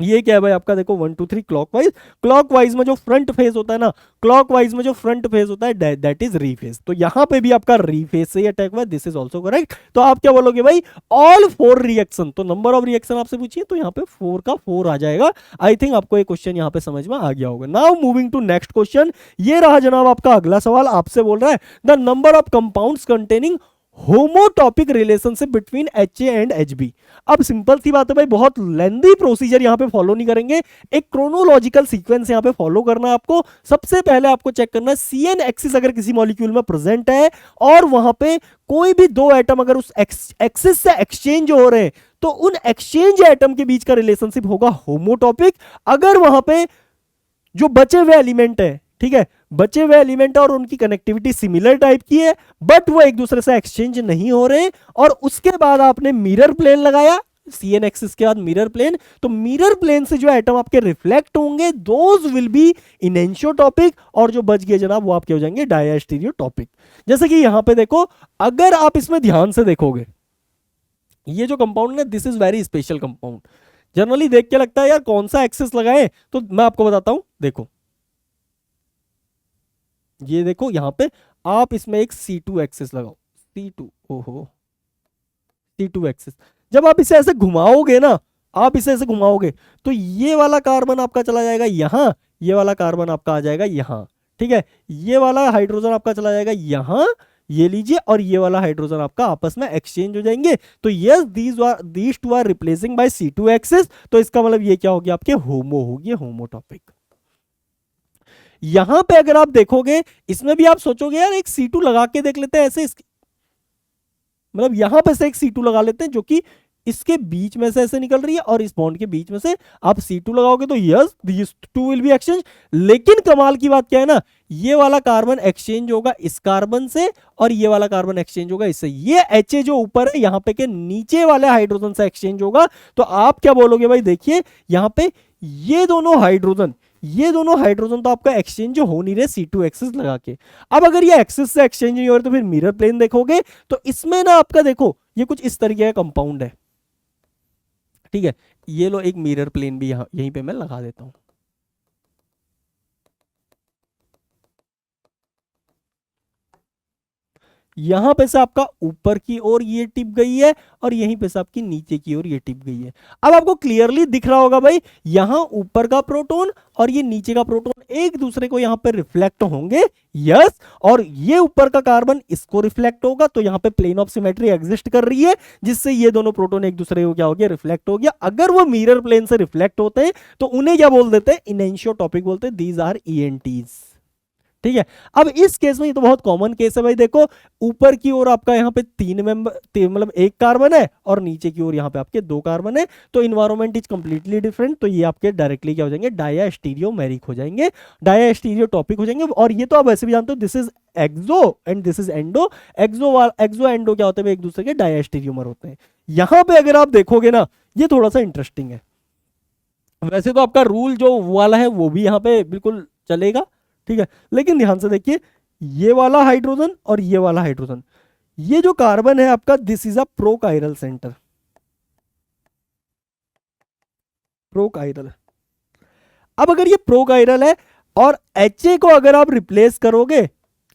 ये क्या है भाई आपका, देखो 1 2 3 क्लॉकवाइज। क्लॉकवाइज में जो फ्रंट फेस होता है ना, क्लॉकवाइज में जो फ्रंट फेस होता है दैट इज रीफेस। तो यहां पे भी आपका रीफेस से ही अटैक हुआ, दिस इज ऑल्सो करेक्ट। तो आप क्या बोलोगे भाई, ऑल 4 रिएक्शन। तो नंबर ऑफ रिएक्शन आपसे पूछिए तो यहाँ पे 4 का 4 आ जाएगा। आई थिंक आपको ये क्वेश्चन यहाँ पे समझ में आ गया होगा। Now moving to next question, ये रहा जनाब आपका अगला सवाल। आपसे बोल रहा है the number of compounds containing homotopic relationship between HA and HB। अब सिंपल सी बात है भाई, बहुत लेंदी प्रोसीजर यहां पे फॉलो नहीं करेंगे, एक क्रोनोलॉजिकल सीक्वेंस यहां पे फॉलो करना है आपको। सबसे पहले आपको चेक करना है CN एक्सिस अगर किसी मॉलिक्यूल में प्रेजेंट है और वहां पे कोई भी दो एटम अगर उस एक्सिस से एक्सचेंज हो रहे हैं तो उन एक्सचेंज एटम के बीच का रिलेशनशिप होगा होमोटॉपिक। अगर वहां पे जो बचे हुए एलिमेंट है, ठीक है, बचे हुए एलिमेंट और उनकी कनेक्टिविटी सिमिलर टाइप की है बट वो एक दूसरे से एक्सचेंज नहीं हो रहे, और उसके बाद आपने मिरर प्लेन लगाया CN एक्सिस के बाद मिरर प्लेन, तो मिरर प्लेन से जो एटम आपके रिफ्लेक्ट होंगे दोज विल बी इनेंशियोटॉपिक, और जो बच गए जनाब वो आपके हो जाएंगे डायस्टीरियोटॉपिक। जैसे कि यहां पे देखो, अगर आप इसमें ध्यान से देखोगे, ये जो कंपाउंड है this is very special compound. Generally देख के लगता है यार कौन सा एक्सिस लगाए, तो मैं आपको बताता हूं। देखो ये देखो यहां पे आप इसमें एक C2 एक्सिस लगाओ, C2, ओहो C2 एक्सिस। जब आप इसे ऐसे घुमाओगे ना, आप इसे ऐसे घुमाओगे तो ये वाला कार्बन आपका चला जाएगा यहां, ये वाला कार्बन आपका आ जाएगा यहां, ठीक है, ये वाला हाइड्रोजन आपका चला जाएगा यहां, ये लीजिए, और ये वाला हाइड्रोजन आपका आपस में एक्सचेंज हो जाएंगे। तो yes these two are replacing by C2 axis. तो इसका मतलब ये क्या हो गया आपके होमो हो गया, होमोटॉपिक। यहां पे अगर आप देखोगे इसमें भी आप सोचोगे यार एक C2 लगा के देख लेते हैं ऐसे, मतलब यहां पे से एक C2 लगा लेते हैं जो कि इसके बीच में से ऐसे निकल रही है और इस बॉन्ड के बीच में से आप C2 लगाओगे तो yes these two will be exchange. लेकिन कमाल की बात क्या है ना, ये वाला कार्बन एक्सचेंज होगा इस कार्बन से और ये वाला कार्बन एक्सचेंज होगा इससे। ये HA जो ऊपर है यहां पे के नीचे वाले हाइड्रोजन से एक्सचेंज होगा। तो आप क्या बोलोगे भाई, देखिए यहां पे ये दोनों हाइड्रोजन, ये दोनों हाइड्रोजन तो आपका एक्सचेंज हो नहीं रहे C2 एक्सिस लगा के। अब अगर ये एक्सिस से एक्सचेंज नहीं हो रहे तो फिर मिरर प्लेन देखोगे तो इसमें ना आपका देखो ये कुछ इस तरीके का कंपाउंड है, ठीक है। ये लो एक मिरर प्लेन भी यहां यहीं पे मैं लगा देता हूं। यहां पे से आपका ऊपर की ओर ये टिप गई है और यहीं पे से आपकी नीचे की ओर ये टिप गई है। अब आपको क्लियरली दिख रहा होगा भाई, यहां ऊपर का प्रोटॉन और ये नीचे का प्रोटॉन एक दूसरे को यहां पे रिफ्लेक्ट होंगे, यस, और ये ऊपर का कार्बन इसको रिफ्लेक्ट होगा। तो यहां पे प्लेन ऑफ सिमेट्री एग्जिस्ट कर रही है जिससे ये दोनों प्रोटॉन एक दूसरे को क्या हो गया, रिफ्लेक्ट हो गया। अगर वो मिरर प्लेन से रिफ्लेक्ट होते हैं तो उन्हें क्या बोल देते हैं, इनेंशियोटॉपिक बोलते हैं, दीज आर ENTs, ठीक है। अब इस केस में ये तो बहुत कॉमन केस है भाई, देखो ऊपर की ओर आपका यहाँ पे 3 मेंबर, मतलब एक कार्बन है और नीचे की ओर यहाँ पे आपके 2 कार्बन है, तो इन्वायरमेंट इज कंप्लीटली डिफरेंट। तो ये आपके डायरेक्टली क्या हो जाएंगे, डायस्टीरियोमेरिक हो जाएंगे, डायस्टीरियोटॉपिक हो जाएंगे। और ये तो आप वैसे भी जानते हो this is exo and this is endo. Exo endo क्या होते हैं, एक दूसरे के डायस्टीरियोमर होते हैं। यहां पे अगर आप देखोगे ना, ये थोड़ा सा इंटरेस्टिंग है। वैसे तो आपका रूल जो वाला है वो भी यहाँ पे बिल्कुल चलेगा, ठीक है, लेकिन ध्यान से देखिए ये वाला हाइड्रोजन और ये वाला हाइड्रोजन, ये जो कार्बन है आपका दिस इज अ प्रोकाइरल सेंटर, प्रोकाइरल। अब अगर ये प्रोकाइरल है और HA को अगर आप रिप्लेस करोगे,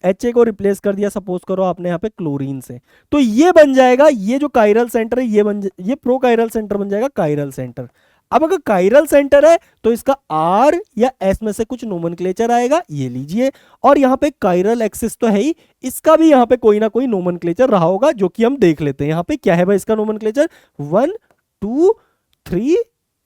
HA को रिप्लेस कर दिया सपोज करो आपने यहाँ पे क्लोरीन से, तो ये बन जाएगा, ये जो काइरल सेंटर है ये प्रोकाइरल सेंटर बन जाएगा काइरल सेंटर। अब अगर काइरल सेंटर है तो इसका R या S में से कुछ नोमेनक्लेचर आएगा, ये लीजिए, और यहाँ पे काइरल एक्सिस तो है ही, इसका भी यहाँ पे कोई ना कोई नोमेनक्लेचर रहा होगा जो कि हम देख लेते हैं। यहाँ पे क्या है भाई इसका नोमेनक्लेचर, 1 2 3,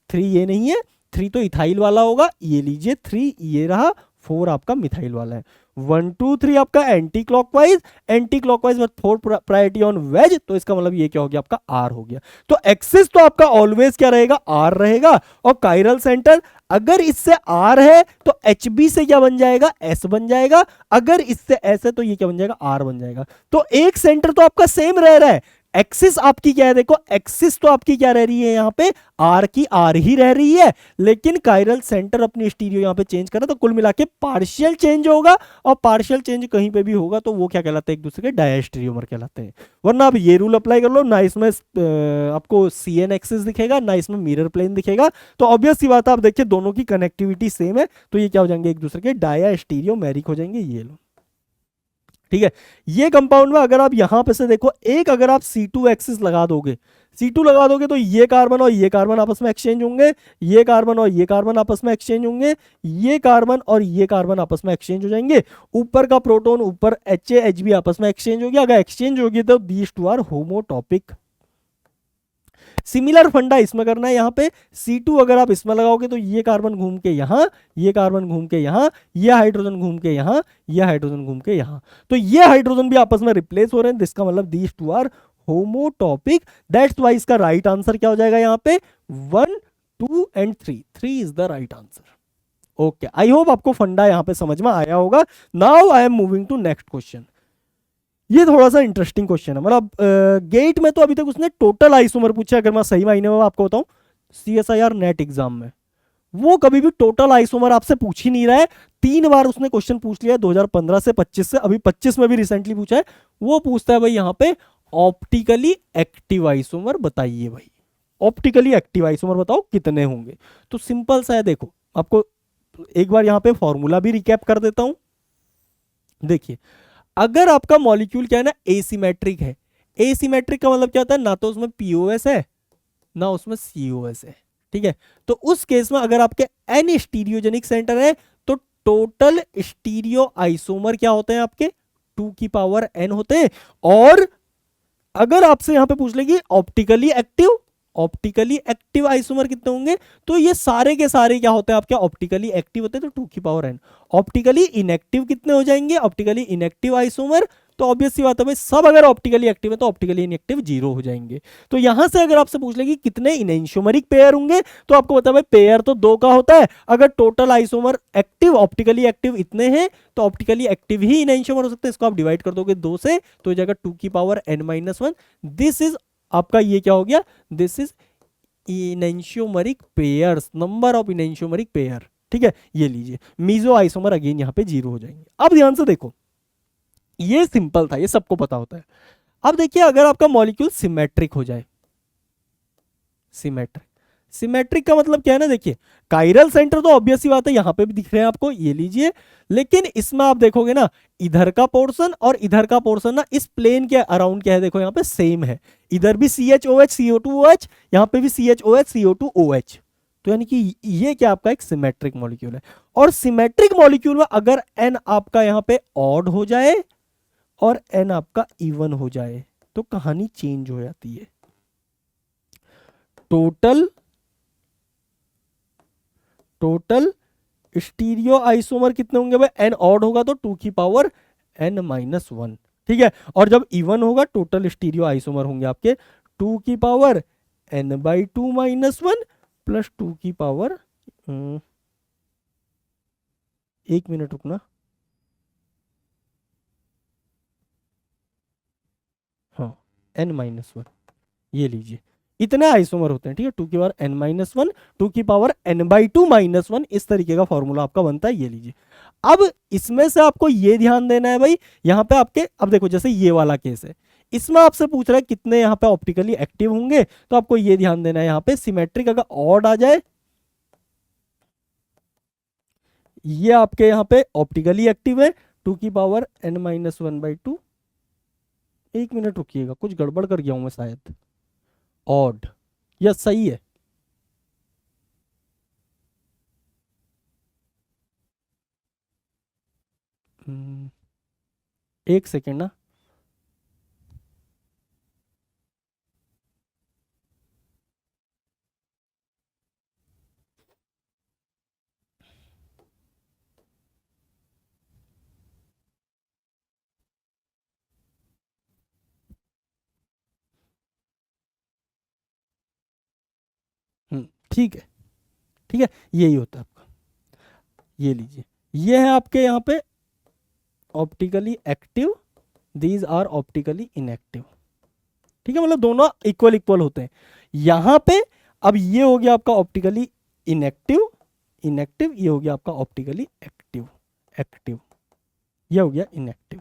3 ये नहीं है, 3 तो इथाइल वाला होगा, ये लीजिए 3 ये रहा, 4 आपका मिथाइल वाला है। 1 2 3 आपका anticlockwise but 4 priority on wedge, तो इसका मतलब ये क्या हो गया आपका R हो गया। तो एक्सिस तो आपका ऑलवेज क्या रहेगा, R रहेगा, और काइरल सेंटर अगर इससे R है तो HB से क्या बन जाएगा, S बन जाएगा, अगर इससे S है तो ये क्या बन जाएगा, R बन जाएगा। तो एक सेंटर तो आपका सेम रह रहा है, एक्सिस आपकी क्या है, देखो एक्सिस तो आपकी क्या रह रही है यहाँ पे, आर की आर ही रह रही है, लेकिन कायरल सेंटर अपनी स्टीरियो यहाँ पे चेंज करा, तो कुल मिला के पार्शियल चेंज होगा, और पार्शियल चेंज कहीं पे भी होगा तो वो क्या कहलाते हैं, एक दूसरे के डायस्टेरियोमर कहलाते हैं। वरना आप ये रूल अप्लाई कर लो ना, इसमें आपको सी एन एक्सिस दिखेगा ना इसमें मिरर प्लेन दिखेगा, तो ऑब्वियस सी बात है, आप देखिए दोनों की कनेक्टिविटी सेम है, तो ये क्या हो जाएंगे, एक दूसरे के डायस्टेरियोमेरिक हो जाएंगे ये लो। ठीक है, ये कंपाउंड में अगर आप यहां पे से देखो, एक अगर आप C2 एक्सिस लगा दोगे, C2 लगा दोगे तो ये कार्बन और ये कार्बन आपस में एक्सचेंज होंगे, ये कार्बन और ये कार्बन आपस में एक्सचेंज होंगे, ये कार्बन और ये कार्बन आपस में एक्सचेंज हो जाएंगे, ऊपर का प्रोटॉन ऊपर HAH भी आपस में एक्सचेंज हो गया, अगर एक्सचेंज होगी तो दीज टू आर होमोटॉपिक। सिमिलर फंडा इसमें करना है, यहाँ पे C2 अगर आप इसमें लगाओगे तो ये कार्बन घूम के यहाँ, ये कार्बन घूम के यहाँ, ये हाइड्रोजन घूम के यहाँ, ये हाइड्रोजन घूम के यहाँ, तो ये हाइड्रोजन भी आपस में रिप्लेस हो रहे हैं, जिसका मतलब these two are homotopic. That's why इसका राइट आंसर क्या हो जाएगा यहाँ पे, 1 2 and 3, 3 is the right answer. Okay, I hope आपको फंडा यहाँ पे समझ में आया होगा। Now I am moving to next question. ये थोड़ा सा इंटरेस्टिंग क्वेश्चन है, मतलब गेट में तो अभी तक उसने टोटल आइसोमर पूछा, अगर मैं सही मायने में आपको बताऊं, CSIR नेट एग्जाम में वो कभी भी टोटल आइसोमर आपसे पूछ ही नहीं रहा है। 3 बार उसने क्वेश्चन पूछ लिया, 2015 से 25 से, अभी 25 में भी रिसेंटली पूछा है। वो पूछता है भाई यहाँ पे ऑप्टिकली एक्टिव आइसोमर बताइए, भाई ऑप्टिकली एक्टिव आइसोमर बताओ कितने होंगे। तो सिंपल सा है, देखो आपको एक बार यहाँ पे फॉर्मूला भी रिकैप कर देता हूं। देखिए, अगर आपका मॉलिक्यूल क्या है ना, एसिमेट्रिक है, एसिमेट्रिक का मतलब क्या होता है, ना तो उसमें पीओएस है ना उसमें सीओएस है। ठीक है, तो उस केस में अगर आपके एन स्टीरियोजेनिक सेंटर है तो टोटल स्टीरियो आइसोमर क्या होते हैं आपके, 2 की पावर n होते हैं। और अगर आपसे यहां पे पूछ लेगी optically active, optically active isomer कितने होंगे, तो ये सारे के सारे क्या होते हैं आपके ऑप्टिकली एक्टिव होते हैं, तो 2 की पावर n। ऑप्टिकली इनएक्टिव कितने हो जाएंगे, ऑप्टिकली इनएक्टिव आइसोमर, तो ऑब्वियस सी बात है भाई, सब अगर ऑप्टिकली एक्टिव है तो ऑप्टिकली इनएक्टिव 0 हो जाएंगे। तो यहां से अगर आपसे पूछ लेगी कितने इनएंशियोमरिक पेयर होंगे, तो आपको बता भाई पेयर तो 2 का होता है, अगर total isomer active optically active इतने हैं तो ऑप्टिकली एक्टिव ही इनएंशियोमर हो सकते हैं। इसको आप डिवाइड कर दोगे 2 से तो हो जाएगा 2 की पावर n-1। दिस इज आपका ये क्या हो गया, this is enantiomeric pairs, number of enantiomeric pair. ठीक है, ये लीजिए मीजो आइसोमर अगेन यहाँ पे 0 हो जाएंगे। अब ध्यान से देखो, ये सिंपल था, ये सबको पता होता है। अब देखिए अगर आपका मॉलिक्यूल सिमेट्रिक हो जाए, सिमेट्रिक, सिमेट्रिक का मतलब क्या है ना, देखिए कायरल सेंटर तो ऑब्वियस ही बात है यहां पे भी दिख रहे हैं आपको, ये लीजिए, लेकिन इसमें आप देखोगे ना इधर का पोर्शन और इधर का पोर्शन ना इस प्लेन के अराउंड क्या है, देखो यहाँ पे सेम है, इधर भी CHOH CO2OH, यहाँ पे भी CHOH CO2OH, तो यानी कि ये क्या आपका एक सिमेट्रिक मॉलिक्यूल है। और सिमेट्रिक मॉलिक्यूल में अगर n आपका यहाँ पे ऑड हो जाए और n आपका इवन हो जाए तो कहानी चेंज हो जाती है। टोटल टोटल स्टीरियो आइसोमर कितने होंगे भाई, n ऑड होगा तो 2 की पावर n-1। ठीक है, और जब इवन होगा टोटल स्टीरियो आइसोमर होंगे आपके 2 की पावर n/2 -1 प्लस 2 की पावर 1 मिनट रुकना, हाँ n-1, ये लीजिए इतने आइसोमर होते हैं। ठीक है, 2 की पावर n-1, 2 की पावर n/2 -1, इस तरीके का फॉर्मूला आपका बनता है, ये लीजिए। अब इसमें से आपको ये ध्यान देना है भाई, यहाँ पे आपके अब देखो जैसे ये वाला केस है, इसमें आपसे पूछ रहा है कितने यहाँ पे ऑप्टिकली एक्टिव होंगे, तो आपको ये ध्यान देना है यहाँ पे सिमेट्रिक अगर ऑड आ जाए, ये आपके यहाँ पे ऑप्टिकली एक्टिव है 2 की पावर n-1/2। 1 मिनट रुकिएगा, कुछ गड़बड़ कर गया हूं मैं शायद, ऑड या सही है, एक सेकेंड ना, ठीक है, ठीक है, यही होता है आपका, ये लीजिए, ये है आपके यहाँ पे optically active, these are optically inactive. ठीक है, मतलब दोनों इक्वल इक्वल होते हैं। यहां पे अब ये हो गया आपका ऑप्टिकली इनएक्टिव, इनएक्टिव, ये हो गया आपका ऑप्टिकली एक्टिव, एक्टिव, ये हो गया इनएक्टिव।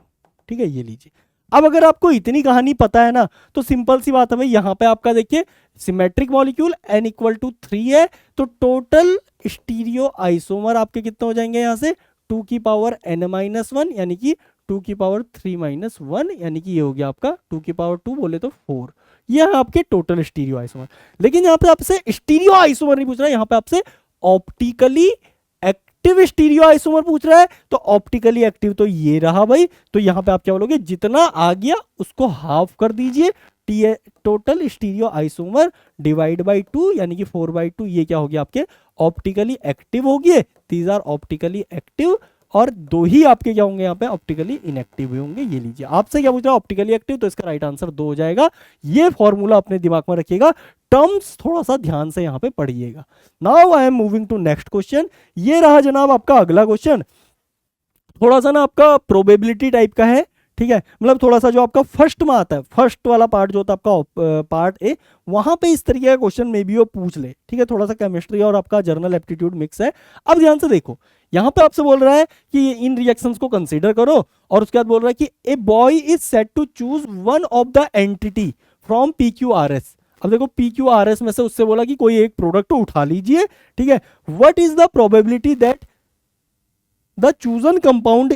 ठीक है, ये लीजिए। अब अगर आपको इतनी कहानी पता है ना, तो सिंपल सी बात है भाई, यहां पे आपका देखिए symmetric molecule n equal to 3 है, तो टोटल स्टीरियो आइसोमर आपके कितने हो जाएंगे यहां से 2 की पावर n माइनस 1, यानी कि 2 की पावर 3 माइनस 1, यानी कि ये हो गया आपका 2 की पावर 2 बोले तो 4। ये है आपके टोटल स्टीरियो आइसोमर। लेकिन यहाँ पे आपसे स्टीरियो आइसोमर नहीं पूछ रहा है, यहाँ पे आपसे ऑप्टिकली एक्टिव स्टीरियो आइसोमर पूछ रहा है। तो ऑप्टिकली एक्टिव तो ये रहा भाई, तो यहां पे आप क्या बोलोगे, जितना आ गया उसको हाफ कर दीजिए, total stereo isomer divide by 2, यानी कि 4/2, ये क्या हो गया आपके ऑप्टिकली एक्टिव हो गए। दीज आर ऑप्टिकली एक्टिव, और दो ही आपके क्या होंगे यहाँ पे ऑप्टिकली इनएक्टिव होंगे। ये लीजिए, आपसे क्या पूछ रहा है ऑप्टिकली एक्टिव, तो इसका राइट आंसर 2 हो जाएगा। ये फॉर्मूला अपने दिमाग में रखिएगा, टर्म्स थोड़ा सा ध्यान से यहाँ पे पढ़िएगा। Now I am moving to next question. ये रहा जनाब आपका अगला क्वेश्चन, थोड़ा सा ना आपका प्रोबेबिलिटी टाइप का है। ठीक है, मतलब थोड़ा सा जो आपका फर्स्ट में आता है, फर्स्ट वाला पार्ट जो होता है आपका पार्ट ए, वहां पे इस तरीके का क्वेश्चन मे बी वो पूछ ले। ठीक है, थोड़ा सा केमिस्ट्री और आपका जर्नल एप्टीट्यूड मिक्स है। अब ध्यान से देखो, यहां पे आपसे बोल रहा है कि इन रिएक्शंस को कंसीडर करो, और उसके बाद बोल रहा है कि a boy is set to choose one of the entity from PQRS। अब देखो PQRS में से उससे बोला कि कोई एक प्रोडक्ट उठा लीजिए। ठीक है, what is the probability that the chosen compound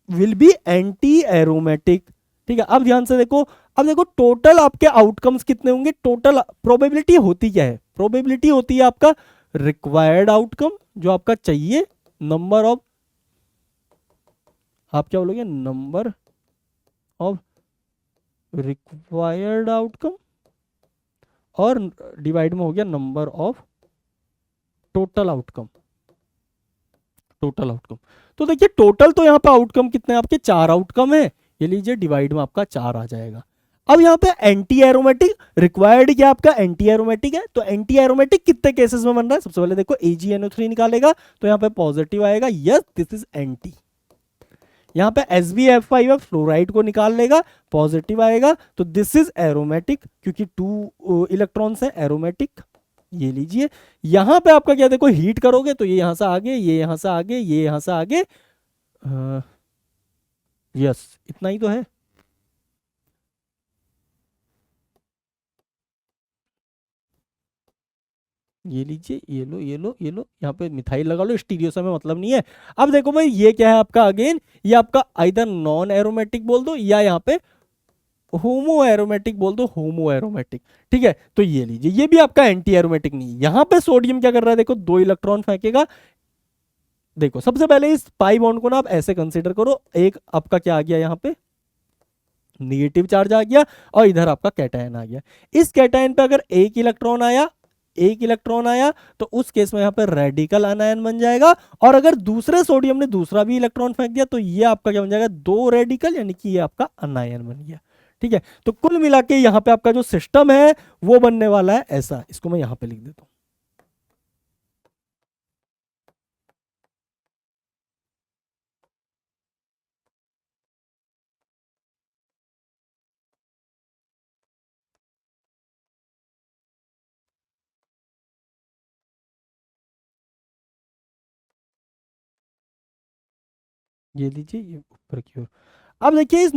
will be anti aromatic. ठीक है, अब ध्यान से देखो, अब देखो टोटल आपके आउटकम्स कितने होंगे। टोटल प्रोबेबिलिटी होती क्या है, प्रोबेबिलिटी होती है आपका रिक्वायर्ड आउटकम, जो आपका चाहिए, नंबर ऑफ, आप क्या बोलोगे, नंबर ऑफ रिक्वायर्ड आउटकम, और डिवाइड में हो गया number of total outcome, total outcome. तो देखिए टोटल तो यहाँ पे आउटकम कितने आपके 4 आउटकम है, ये लीजिए डिवाइड में आपका 4 आ जाएगा। अब यहाँ पे एंटी एरोमेटिक रिक्वायर्ड क्या आपका एंटी एरोमेटिक है, तो एंटी एरोमेटिक कितने केसेस में बन रहा है, सबसे पहले देखो AgNO3 निकालेगा तो यहाँ पे पॉजिटिव आएगा, यस दिस इज एंटी। यहाँ पे SbF5 फ्लोराइड को निकाल लेगा, पॉजिटिव आएगा, तो दिस इज एरोमेटिक, क्योंकि 2 इलेक्ट्रॉन्स है एरोमेटिक। ये लीजिए, यहां पे आपका क्या देखो हीट करोगे तो ये यहां से आगे, ये यहां से आगे, ये यहां से आगे, यस इतना ही तो है। ये लीजिए, ये लो, ये लो, ये लो, यहाँ पे मिथाइल लगा लो, स्टीरियो से हमें मतलब नहीं है। अब देखो भाई ये क्या है आपका, अगेन ये आपका आइदर नॉन एरोमेटिक बोल दो, या यहाँ पे होमो एरोमेटिक बोल दो, होमो एरोमेटिक। ठीक है, तो ये लीजिए, ये भी आपका एंटी एरोमेटिक नहीं है। यहां पे सोडियम क्या कर रहा है, देखो 2 इलेक्ट्रॉन फेंकेगा। देखो सबसे पहले इस पाई बॉन्ड को ना आप ऐसे कंसीडर करो, एक आपका क्या आ गया यहाँ पे निगेटिव चार्ज आ गया, और इधर आपका कैटायन आ गया। इस कैटायन पे अगर एक इलेक्ट्रॉन आया, एक इलेक्ट्रॉन आया, तो उस केस में यहाँ पे रेडिकल अनायन बन जाएगा। और अगर दूसरे सोडियम ने दूसरा भी इलेक्ट्रॉन फेंक दिया, तो ये आपका क्या बन जाएगा, 2 रेडिकल, यानी कि ये आपका अनायन बन गया। ठीक है, तो कुल मिला के यहाँ पे आपका जो सिस्टम है वो बनने वाला है ऐसा। इसको मैं यहाँ पे लिख देता हूँ। ये लीजिए, ये ऊपर की ओर। अब देखिए इस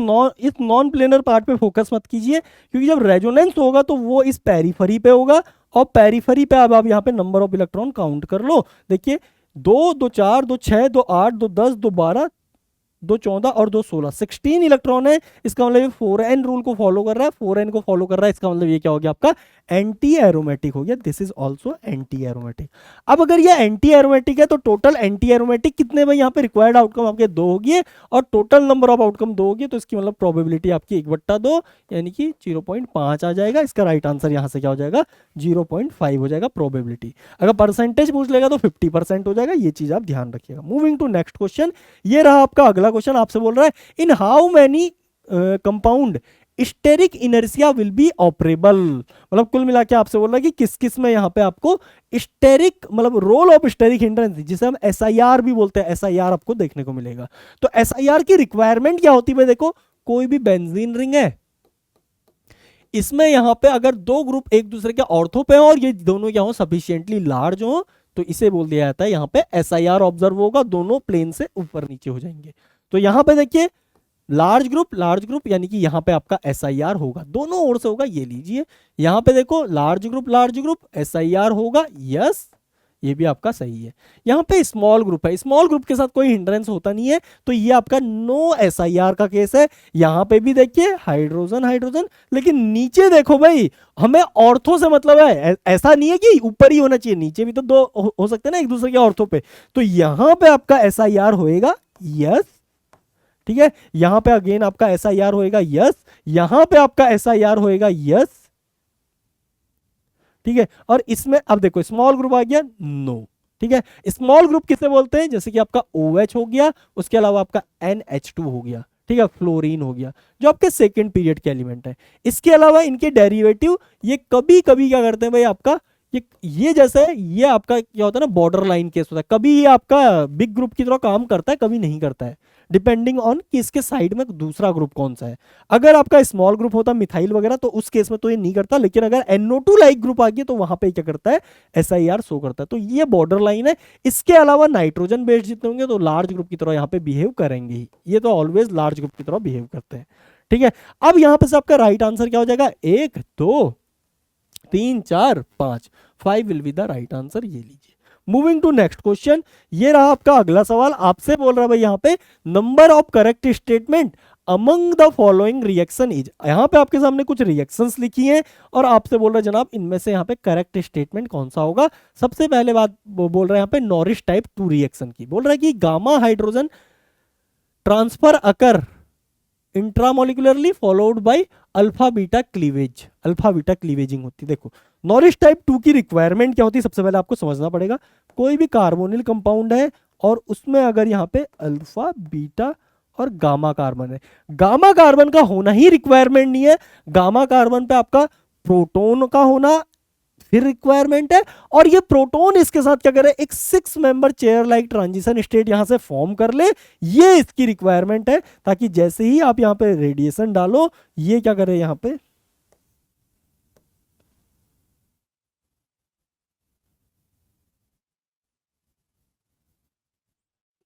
नॉन प्लेनर पार्ट पे फोकस मत कीजिए, क्योंकि जब रेजोनेंस होगा तो वो इस पेरीफरी पे होगा, और पेरीफरी पे अब आप यहाँ पे नंबर ऑफ इलेक्ट्रॉन काउंट कर लो। देखिए 2 2 4 2 6 2 8 2 10 2 12 2 14 और 2 16, 16 इलेक्ट्रॉन है। इसका मतलब ये 4n रूल को फॉलो कर रहा है, 4n को फॉलो कर रहा है। इसका मतलब ये क्या हो गया आपका एंटी एरोमेटिक हो गया, this is also anti aromatic. अब अगर ये एंटी एरोमेटिक है तो टोटल एंटी एरोमेटिक कितने भाई, यहाँ पे रिक्वायर्ड आउटकम आपके 2 होगी, और टोटल नंबर ऑफ आउटकम 2 होगी, तो इसकी मतलब प्रोबेबिलिटी आपकी 1/2, यानी कि 0.5 आ जाएगा। इसका राइट आंसर यहाँ से क्या हो जाएगा, 0.5 हो जाएगा प्रोबेबिलिटी। अगर परसेंटेज पूछ लेगा तो 50% हो जाएगा, ये चीज आप ध्यान रखिएगा। मूविंग टू नेक्स्ट क्वेश्चन, ये रहा आपका अगला क्वेश्चन। आपसे बोल रहा है in how many compound steric inertia will be operable. मतलब कुल मिला के आपसे बोल रहा है कि किस किस में यहाँ पे आपको स्टेरिक, मतलब रोल ऑफ स्टेरिक हिंड्रेंस, जिसे हम SIR भी बोलते हैं, SIR आपको देखने को मिलेगा। तो SIR की रिक्वायरमेंट क्या होती है, देखो कोई भी बेंजीन रिंग है, इसमें यहाँ पे अगर दो ग्रुप एक दूसरे के ऑर्थो पे हो और ये दोनों क्या हो सफिशिएंटली लार्ज हो तो इसे बोल दिया जाता है यहाँ पे SIR ऑब्जर्व होगा, दोनों प्लेन से ऊपर नीचे हो जाएंगे। तो यहाँ पे देखिए लार्ज ग्रुप यानी कि यहाँ पे आपका SIR होगा, दोनों ओर से होगा, ये लीजिए। यहाँ पे देखो लार्ज ग्रुप SIR होगा, यस ये भी आपका सही है। यहाँ पे स्मॉल ग्रुप है, स्मॉल ग्रुप के साथ कोई हिंड्रेंस होता नहीं है, तो ये आपका नो SIR का केस है। यहाँ पे भी देखिए हाइड्रोजन हाइड्रोजन, लेकिन नीचे देखो भाई हमें ऑर्थो से मतलब है, ऐसा नहीं है कि ऊपर ही होना चाहिए, नीचे भी तो दो हो सकते हैं ना एक दूसरे के ऑर्थो पे। तो यहाँ पे आपका SIR होएगा, यस ठीक है। यहां पे अगेन आपका SIR होएगा, यस। यहां पे आपका SIR होएगा, यस ठीक है। और इसमें अब देखो स्मॉल ग्रुप आ गया, नो ठीक है। स्मॉल ग्रुप किसे बोलते हैं, जैसे कि आपका OH हो गया, उसके अलावा आपका NH2 हो गया, ठीक है, फ्लोरीन हो गया, जो आपके सेकंड पीरियड के एलिमेंट है। इसके अलावा इनके डेरिवेटिव ये कभी कभी क्या करते हैं भाई, आपका ये जैसे ये आपका क्या होता है ना बॉर्डर लाइन केस होता है, कभी ये आपका बिग ग्रुप की तरह काम करता है, कभी नहीं करता है, डिपेंडिंग ऑन कि इसके साइड में दूसरा ग्रुप कौन सा है। अगर आपका स्मॉल ग्रुप होता मिथाइल वगैरह तो उस केस में तो ये नहीं करता, लेकिन अगर NO2 लाइक ग्रुप आ गया तो वहां पे क्या करता है, SIR शो करता है। तो ये बॉर्डर लाइन है। इसके अलावा नाइट्रोजन बेस्ड जितने होंगे तो लार्ज ग्रुप की तरह यहाँ पे बिहेव करेंगे ही, ये तो ऑलवेज लार्ज ग्रुप की तरह बिहेव करते हैं, ठीक है। अब यहाँ पे से आपका राइट आंसर क्या हो जाएगा, 1 2 3 4 5, 5 will be the right answer, ये लीजिए। मूविंग टू नेक्स्ट क्वेश्चन, ये रहा आपका अगला सवाल। आपसे बोल रहा है भाई यहाँ पे number of correct statement among the following reaction is. यहाँ पे आपके सामने कुछ रिएक्शंस लिखी हैं और आपसे बोल रहा है जनाब इनमें से यहाँ पे करेक्ट स्टेटमेंट कौन सा होगा। सबसे पहले बात बोल रहा है यहाँ पे नॉरिश टाइप 2 रिएक्शन की, बोल रहा है कि gamma hydrogen transfer occur intramolecularly followed by alpha beta cleavage, alpha beta cleavaging होती है। देखो नॉरिश टाइप 2 की रिक्वायरमेंट क्या होती है, सबसे पहले आपको समझना पड़ेगा। कोई भी कार्बोनिल कंपाउंड है और उसमें अगर यहाँ पे अल्फा बीटा और गामा कार्बन है, गामा कार्बन का होना ही रिक्वायरमेंट नहीं है, गामा कार्बन पे आपका प्रोटॉन का होना फिर रिक्वायरमेंट है, और ये प्रोटॉन इसके साथ क्या करे, एक 6 member chair like transition state यहां से फॉर्म कर ले, ये इसकी रिक्वायरमेंट है, ताकि जैसे ही आप यहां पे रेडिएशन डालो ये क्या करे, यहां पे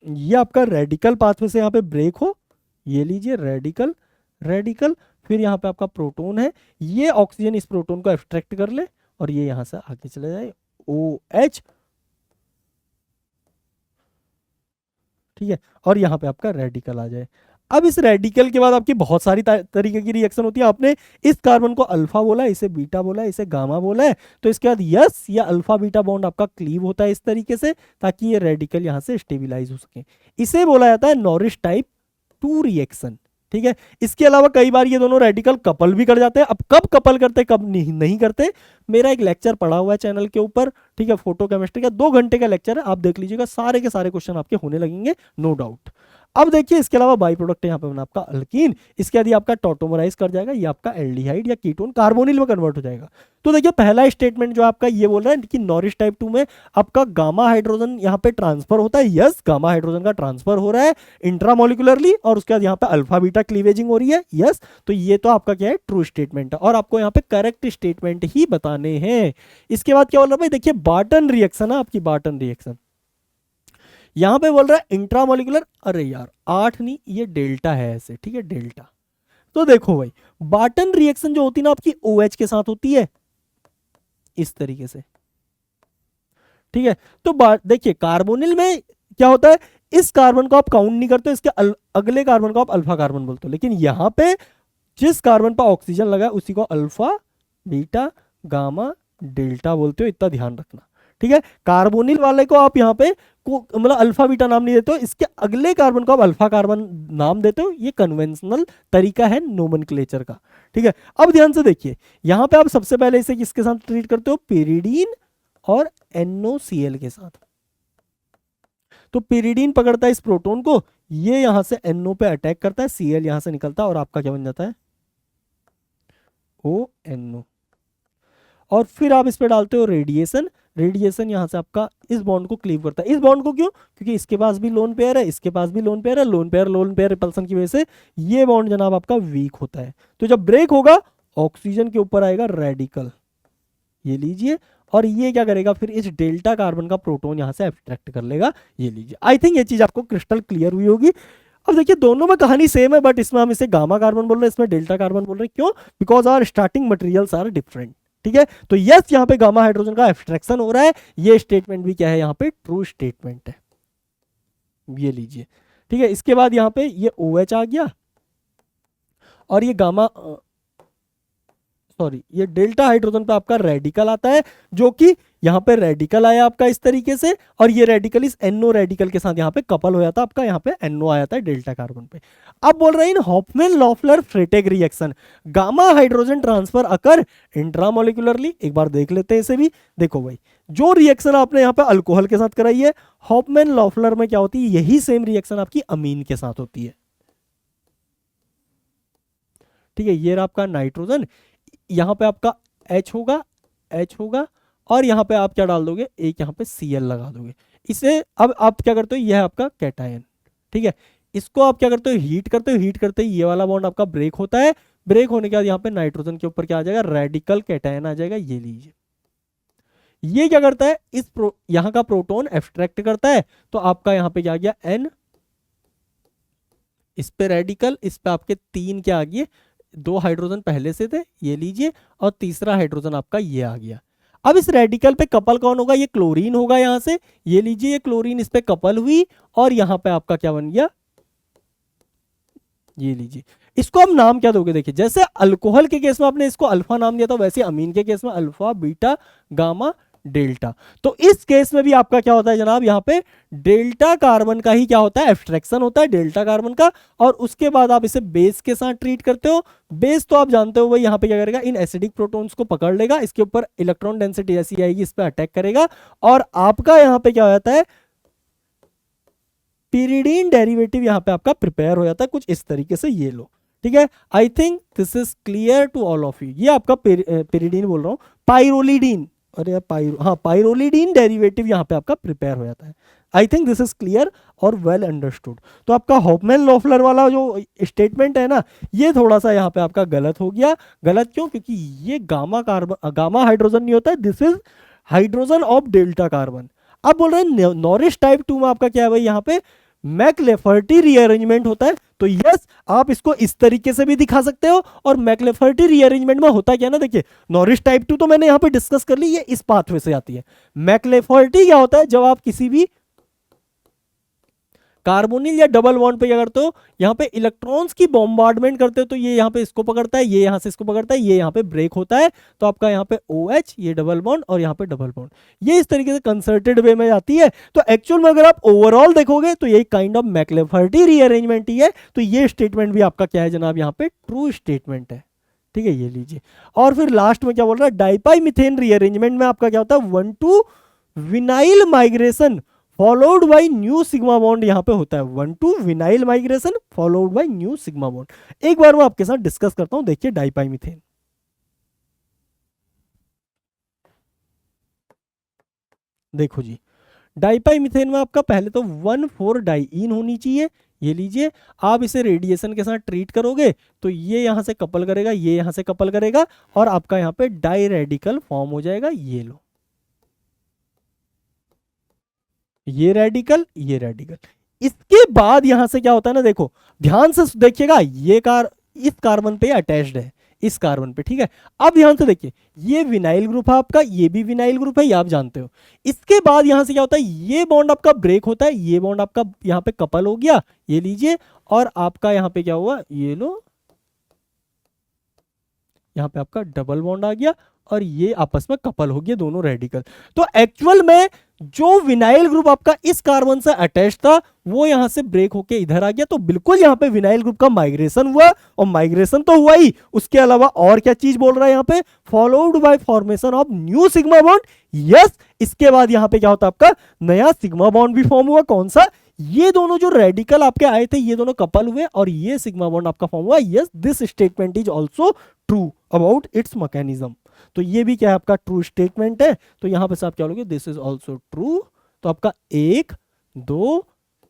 ये आपका रेडिकल पाथवे से यहां पे ब्रेक हो, ये लीजिए रेडिकल रेडिकल, फिर यहां पे आपका प्रोटॉन है, ये ऑक्सीजन इस प्रोटॉन को एक्सट्रैक्ट कर ले और ये यहां से आगे चले जाए OH, ठीक है, और यहां पे आपका रेडिकल आ जाए। अब इस रेडिकल के बाद आपकी बहुत सारी तरीके की रिएक्शन होती है। आपने इस कार्बन को अल्फा बोला, इसे बीटा बोला, इसे गामा बोला है, तो इसके बाद यस या अल्फा बीटा बॉन्ड आपका क्लीव होता है इस तरीके से, ताकि ये रेडिकल यहां से स्टेबिलाईज हो सके। इसे बोला जाता है नॉरिश टाइप 2 रिएक्शन, ठीक है। इसके अलावा कई बार ये दोनों रेडिकल कपल भी कर जाते हैं। अब कब कपल करते कब नहीं करते, मेरा एक लेक्चर पड़ा हुआ है चैनल के ऊपर, ठीक है, फोटो केमिस्ट्री का 2 घंटे का लेक्चर है, आप देख लीजिएगा, सारे के सारे क्वेश्चन आपके होने लगेंगे नो डाउट। अब देखिए इसके अलावा बाई प्रोडक्ट यहाँ पे बना आपका अल्कीन, इसके बाद आपका टॉटोमराइज कर जाएगा, ये आपका एल्डिहाइड या कीटोन कार्बोनिल में कन्वर्ट हो जाएगा। तो देखिए पहला स्टेटमेंट जो आपका ये बोल रहा है कि नॉरिश टाइप 2 में आपका गामा हाइड्रोजन यहाँ पे ट्रांसफर होता है, यस गामा हाइड्रोजन का ट्रांसफर हो रहा है इंट्रामोलिकुलरली, और उसके बाद यहाँ पे अल्फा बीटा क्लीवेजिंग हो रही है, यस। तो ये तो आपका क्या है, ट्रू स्टेटमेंट है, और आपको यहाँ पे करेक्ट स्टेटमेंट ही बताने हैं। इसके बाद क्या बोल रहा है भाई, देखिए बार्टन रिएक्शन है आपकी, बार्टन रिएक्शन यहां पे बोल रहा है इंट्रामोलिकुलर, अरे यार 8 नहीं ये डेल्टा है ऐसे, ठीक है डेल्टा। तो देखो भाई बार्टन रिएक्शन जो होती है ना आपकी OH के साथ होती है इस तरीके से, ठीक है। तो देखिए कार्बोनिल में क्या होता है, इस कार्बन को आप काउंट नहीं करते, इसके अगले कार्बन को आप अल्फा कार्बन बोलते हो, लेकिन यहां पे जिस कार्बन पर ऑक्सीजन लगा है उसी को अल्फा बीटा गामा डेल्टा बोलते हो, इतना ध्यान रखना, ठीक है। कार्बोनिल वाले को आप यहाँ पे मतलब अल्फा बीटा नाम नहीं देते हो, इसके अगले कार्बन को आप अल्फा कार्बन नाम देते हो, ये कन्वेंशनल तरीका है नोमेनक्लेचर का, ठीक है। अब ध्यान से देखिए यहाँ पे आप सबसे पहले इसे किसके साथ ट्रीट करते हो, पेरिडीन और NOCl के साथ। तो पेरिडीन पकड़ता है इस प्रोटॉन को, ये यहां से NO पे अटैक करता है, Cl यहां से निकलता है और आपका क्या बन जाता है ONO, और फिर आप इस पे डालते हो रेडिएशन, रेडिएशन यहां से आपका इस बॉन्ड को क्लीव करता है। इस बॉन्ड को क्यों, क्योंकि इसके पास भी लोन पेयर है, इसके पास भी लोन पेयर है, लोन पेयर रिपल्सन की वजह से ये बॉन्ड जनाब आपका वीक होता है। तो जब ब्रेक होगा ऑक्सीजन के ऊपर आएगा रेडिकल, ये लीजिए, और ये क्या करेगा फिर इस डेल्टा कार्बन का प्रोटॉन यहां से एब्स्ट्रैक्ट कर लेगा, ये लीजिए। आई थिंक ये चीज आपको क्रिस्टल क्लियर हुई होगी। अब देखिए दोनों में कहानी सेम है, बट इसमें हम इसे गामा कार्बन बोल रहे हैं, इसमें डेल्टा कार्बन बोल रहे हैं। क्यों? Because our starting materials are different. ठीक है, तो यस यहाँ पे गामा हाइड्रोजन का एब्स्ट्रैक्शन हो रहा है, ये स्टेटमेंट भी क्या है यहाँ पे ट्रू स्टेटमेंट है, ये लीजिए। ठीक है, इसके बाद यहाँ पे ये OH आ गया, और ये गामा सॉरी ये डेल्टा हाइड्रोजन पे आपका रेडिकल आता है, जो कि यहाँ पे रेडिकल आया आपका इस तरीके से, और ये रेडिकल इस NO रेडिकल के साथ यहाँ पे कपल हो जाता है, आपका यहाँ पे NO आया था डेल्टा कार्बन पे। अब बोल रहे हैं in Hofmann Loffler Freytag reaction gamma hydrogen transfer occur intramolecularly. एक बार देख लेते हैं इसे भी। देखो भाई, जो रिएक्शन आपने यहाँ पे अल्कोहल के साथ कराई है, हॉफमैन लॉफलर में क्या होती है, यही सेम रिएक्शन आपकी अमीन के साथ होती है। ठीक है, ये रहा आपका नाइट्रोजन, यहाँ पे आपका H होगा, H होगा, और यहाँ पे आप क्या डाल दोगे, एक यहाँ पे Cl लगा दोगे। इसे अब आप क्या करते हो, यह है आपका कैटायन। ठीक है, इसको आप क्या करते हो, हीट करते हो, हीट करते ही ये वाला बॉन्ड आपका ब्रेक होता है, ब्रेक होने के बाद यहाँ पे नाइट्रोजन के ऊपर क्या आ जाएगा, रेडिकल कैटायन आ जाएगा, ये लीजिए। ये क्या करता है, यहाँ का प्रोटॉन एब्स्ट्रैक्ट करता है, तो आपका यहाँ पे क्या आ गया N, इस पे रेडिकल, इस पे आपके 3 क्या आ गए, 2 हाइड्रोजन पहले से थे, ये लीजिए, और तीसरा हाइड्रोजन आपका ये आ गया। अब इस रेडिकल पे कपल कौन होगा, ये क्लोरीन होगा यहां से, ये लीजिए, ये क्लोरीन इस पे कपल हुई, और यहां पे आपका क्या बन गया, ये लीजिए। इसको हम नाम क्या दोगे, देखिए जैसे अल्कोहल के केस में आपने इसको अल्फा नाम दिया था, वैसे अमीन के केस में अल्फा, बीटा, गामा, डेल्टा। तो इस केस में भी आपका क्या होता है जनाब, यहाँ पे डेल्टा कार्बन का ही क्या होता है, एब्स्ट्रैक्शन होता है डेल्टा कार्बन का, और उसके बाद आप इसे बेस के साथ ट्रीट करते हो। बेस तो आप जानते हो भाई, यहाँ पे क्या करेगा, इन एसिडिक प्रोटॉन्स को पकड़ लेगा, इसके ऊपर इलेक्ट्रॉन डेंसिटी ऐसी आएगी, इस पे अटैक करेगा, और आपका यहाँ पे क्या हो जाता है, पिरिडीन डेरिवेटिव यहाँ पे आपका प्रिपेयर हो जाता है कुछ इस तरीके से, ये लो। ठीक है, I think this is clear to all of you. ये आपका पिरिडीन बोल रहा हूँ, पाइरोलिडीन, अरे यार पाइरोलिडीन डेरिवेटिव यहाँ पे आपका प्रिपेयर हो जाता है। I think this is clear और वेल अंडरस्टूड। तो आपका हॉफमैन लॉफलर वाला जो स्टेटमेंट है ना, ये थोड़ा सा यहाँ पे आपका गलत हो गया। गलत क्यों? क्योंकि ये गामा हाइड्रोजन नहीं होता है, this is hydrogen of delta carbon. अब बोल रहे हैं नॉरिस टाइप 2 में आपका क्या है भाई, यहाँ पे मैकलेफर्टी रीअरेंजमेंट होता है। तो यस, आप इसको इस तरीके से भी दिखा सकते हो, और मैकलेफर्टी रीअरेंजमेंट में होता क्या है ना, देखिए नॉरिस टाइप 2 तो मैंने यहाँ पे डिस्कस कर ली, ये इस पाथवे से आती है। मैकलेफर्टी क्या होता है, जब आप किसी भी कार्बोनिल या डबल बॉन्ड पे क्या करते हो, यहाँ पे इलेक्ट्रॉन्स की बॉम्बार्डमेंट करते हो, तो ये यहाँ पे इसको पकड़ता है, ये यहाँ से इसको पकड़ता है, ये यहाँ पे ब्रेक होता है, तो आपका यहाँ पे OH, ये डबल बॉन्ड, और यहाँ पे डबल बॉन्ड, ये इस तरीके से कंसर्टेड वे में जाती है। तो एक्चुअल में अगर आप ओवरऑल देखोगे तो यही काइंड ऑफ मैकलेफर्टी रीअरेंजमेंट ही है। तो ये स्टेटमेंट भी आपका क्या है जनाब, यहाँ पे ट्रू स्टेटमेंट है। ठीक है, ये लीजिए। और फिर लास्ट में क्या बोल रहा है, डाइपाई मिथेन रीअरेंजमेंट में आपका क्या होता है, 1 to vinyl migration followed by new sigma bond यहाँ पे होता है। 1 to vinyl migration followed by new sigma bond. एक बार मैं आपके साथ डिस्कस करता हूं, देखिए डाइपाई मिथेन। देखो जी, डाइपाई मिथेन में आपका पहले तो 1,4 डाइईन होनी चाहिए, ये लीजिए। आप इसे रेडिएशन के साथ ट्रीट करोगे तो ये यहां से कपल करेगा, ये यहां से कपल करेगा, और आपका यहाँ पे डाई रेडिकल फॉर्म हो जाएगा, ये लो, ये रेडिकल, ये रेडिकल। इसके बाद यहां से क्या होता है ना, देखो ध्यान से देखिएगा, ये इस कार्बन पे अटैच्ड है, इस कार्बन पे। ठीक है, अब ध्यान से देखिए, ये विनाइल ग्रुप है आपका, ये भी विनाइल ग्रुप है, ये आप जानते हो। इसके बाद यहां से क्या होता है, ये बॉन्ड आपका ब्रेक होता है, ये बॉन्ड आपका यहाँ पे कपल हो गया, ये लीजिए, और आपका यहाँ पे क्या हुआ, ये लो, यहाँ पे आपका डबल बॉन्ड आ गया, और ये आपस में कपल हो गए दोनों रेडिकल। तो एक्चुअल में जो विनाइल ग्रुप आपका इस कार्बन से अटैच था, वो यहां से ब्रेक होके इधर आ गया। तो बिल्कुल यहां पे विनाइल ग्रुप का माइग्रेशन हुआ, और माइग्रेशन तो हुआ ही, उसके अलावा और क्या चीज बोल रहा है यहाँ पे, followed by formation of new sigma bond. Yes, इसके बाद यहां पे क्या होता है, आपका नया सिग्मा बॉन्ड भी फॉर्म हुआ। कौन सा? ये दोनों जो रेडिकल आपके आए थे, ये दोनों कपल हुए, और ये सिग्मा बॉन्ड आपका फॉर्म हुआ। Yes, this statement is also true about it's mechanism. तो ये भी क्या है, आपका ट्रू स्टेटमेंट है। तो यहां पे आप क्या बोलोगे, दिस इज ऑल्सो ट्रू। तो आपका 1, 2,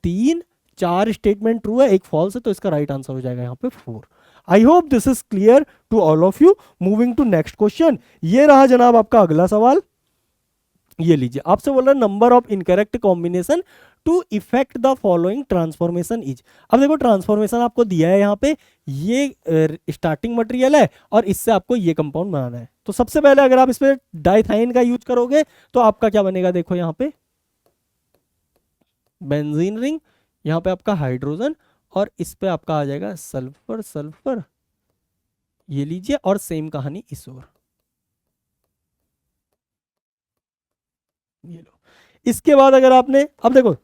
3, 4 स्टेटमेंट ट्रू है, एक फॉल्स है, तो इसका राइट आंसर हो जाएगा यहाँ पे 4। I hope this is clear to all of you. Moving to next question, ये रहा जनाब आपका अगला सवाल। ये लीजिए, आपसे बोल रहा है number of incorrect combination to effect the following transformation is. अब देखो ट्रांसफॉर्मेशन आपको दिया है यहाँ पे, ये स्टार्टिंग मटेरियल है और इससे आपको ये कंपाउंड बनाना है। तो सबसे पहले अगर आप इस पे डाइथाइन का यूज करोगे तो आपका क्या बनेगा, देखो यहाँ पे बेंजीन रिंग, यहाँ पे आपका हाइड्रोजन, और इस पे आपका आ जाएगा सल्फर सल्फर, ये लीजिए, और सेम कहानी इस ओर, ये लो। इसके बाद अगर आपने, अब देखो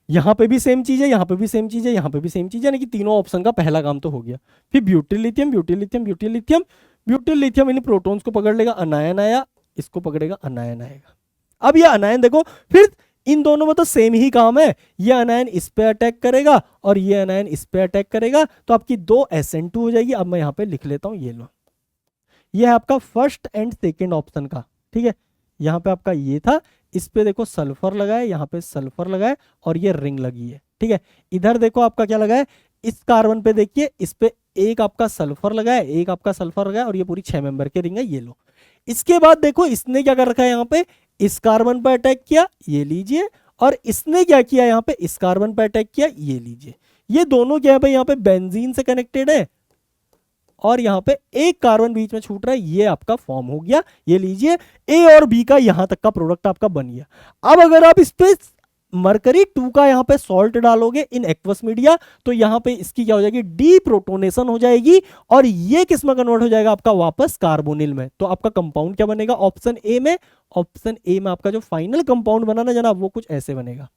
यहाँ पे भी सेम चीज है, यहाँ पे भी सेम चीज है, यहाँ पे भी सेम चीज है, यानी कि तीनों ऑप्शन का पहला काम तो हो गया। फिर butyl lithium butyl lithium butyl lithium, butyl lithium इन प्रोटॉन्स को पकड़ लेगा, अनायन आया, इसको पकड़ेगा, अनायन आएगा। अब ये अनायन देखो, फिर इन दोनों में तो सेम ही काम है, ये अनायन इस पे अटैक करेगा और ये अनायन इस पे अटैक करेगा, तो आपकी दो SN2 हो जाएगी। अब मैं यहाँ पे लिख लेता हूँ, ये लो, ये है आपका फर्स्ट एंड सेकेंड ऑप्शन का, ठीक है। यहाँ पे आपका ये था, इस पे देखो सल्फर लगा है, यहाँ पे सल्फर लगा है और ये रिंग लगी है, ठीक है। इधर देखो आपका क्या लगा है, इस कार्बन पे देखिए, इस पे एक आपका सल्फर लगा है, एक आपका सल्फर लगा है, और ये पूरी 6 मेंबर की रिंग है, ये लो। इसके बाद देखो इसने क्या कर रखा है, यहाँ पे इस कार्बन पर अटैक किया, ये लीजिए, और इसने क्या किया, यहाँ पे इस कार्बन पर अटैक किया, ये लीजिए। ये दोनों क्या है भाई, यहाँ पे बेंजीन से कनेक्टेड है और यहाँ पे एक कार्बन बीच में छूट रहा है, ये आपका फॉर्म हो गया, ये लीजिए। ए और बी का यहां तक का प्रोडक्ट आपका बन गया। अब अगर आप इस पे मरकरी 2 का यहाँ पे सॉल्ट डालोगे इन एक्वस मीडिया, तो यहाँ पे इसकी क्या हो जाएगी, डी प्रोटोनेशन हो जाएगी, और ये किस में कन्वर्ट हो जाएगा, आपका वापस कार्बोनिल में। तो आपका कंपाउंड क्या बनेगा ऑप्शन ए में, ऑप्शन ए में आपका जो फाइनल कंपाउंड बना ना जनाब, वो कुछ ऐसे बनेगा,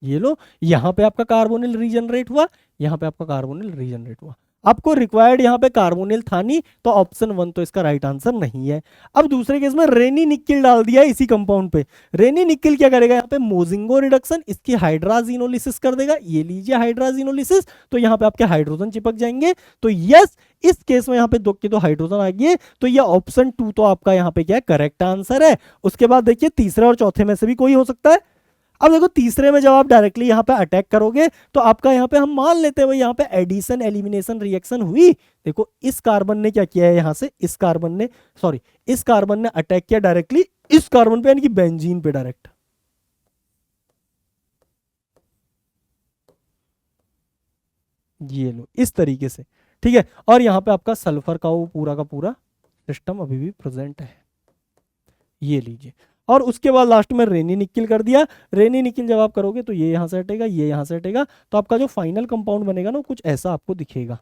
ये लो। यहां पे आपका कार्बोनिल रीजनरेट हुआ, यहां पे आपका कार्बोनिल रीजनरेट हुआ। आपको रिक्वायर्ड यहां पे कार्बोनिल था नहीं, तो ऑप्शन 1 तो इसका राइट आंसर नहीं है। अब दूसरे केस में रेनी निकिल डाल दिया है इसी कंपाउंड पे। रेनी निकिल क्या करेगा, यहाँ पे मोजिंगो रिडक्शन, इसकी हाइड्राजीनोलिसिस कर देगा, ये लीजिए हाइड्राजीनोलिसिस, तो यहाँ पे आपके हाइड्रोजन चिपक जाएंगे। तो यस, इस केस में यहाँ पे दो के दो हाइड्रोजन आ गए, तो ये ऑप्शन 2 तो आपका यहाँ पे क्या है, करेक्ट आंसर है। उसके बाद देखिए तीसरे और चौथे में से भी कोई हो सकता है। अब देखो तीसरे में जब आप डायरेक्टली यहाँ पे अटैक करोगे, तो आपका यहाँ पे हम मान लेते हैं भाई, यहाँ पे एडिशन एलिमिनेशन रिएक्शन हुई। देखो इस कार्बन ने क्या किया है, यहाँ से इस कार्बन ने, सॉरी, इस कार्बन ने अटैक किया डायरेक्टली इस कार्बन पे, यानी कि बेंजीन पे डायरेक्ट, ये लो इस तरीके से, ठीक है। और यहाँ पे आपका सल्फर का पूरा सिस्टम अभी भी प्रेजेंट है, ये लीजिए। और उसके बाद लास्ट में रेनी निकिल कर दिया। रेनी निकिल जब आप करोगे तो ये यहां से हटेगा, ये यहां से हटेगा, तो आपका जो फाइनल कंपाउंड बनेगा ना, कुछ ऐसा आपको दिखेगा,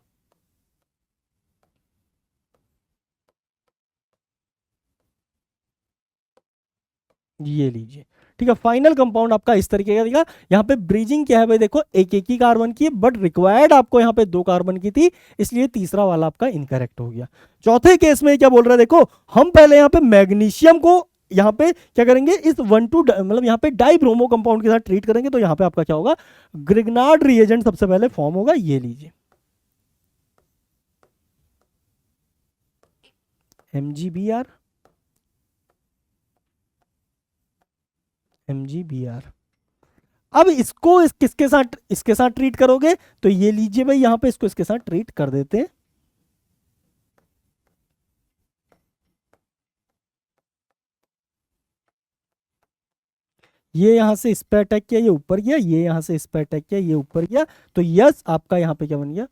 ये लीजिए, ठीक है। फाइनल कंपाउंड आपका इस तरीके का दिखा। यहाँ पे ब्रीजिंग क्या है भाई, देखो एक एक ही कार्बन की है, बट रिक्वायर्ड आपको यहाँ पे 2 कार्बन की थी, इसलिए तीसरा वाला आपका इनकरेक्ट हो गया। चौथे केस में क्या बोल रहा है, देखो हम पहले यहाँ पे मैग्नीशियम को यहाँ पे क्या करेंगे, इस 1 2 मतलब यहाँ पे डाइब्रोमो कंपाउंड के साथ ट्रीट करेंगे, तो यहाँ पे आपका क्या होगा, ग्रिग्नार्ड रिएजेंट सबसे पहले फॉर्म होगा, ये लीजिए MgBr, MgBr। अब किसके साथ ट्रीट करोगे, तो ये लीजिए भाई, यहां पे इसको इसके साथ ट्रीट कर देते हैं, ये यहां से इस पे अटैक किया, ये ऊपर गया, ये यहां से इस पे अटैक किया, ये ऊपर गया, तो यस आपका यहां पे क्या बन गया,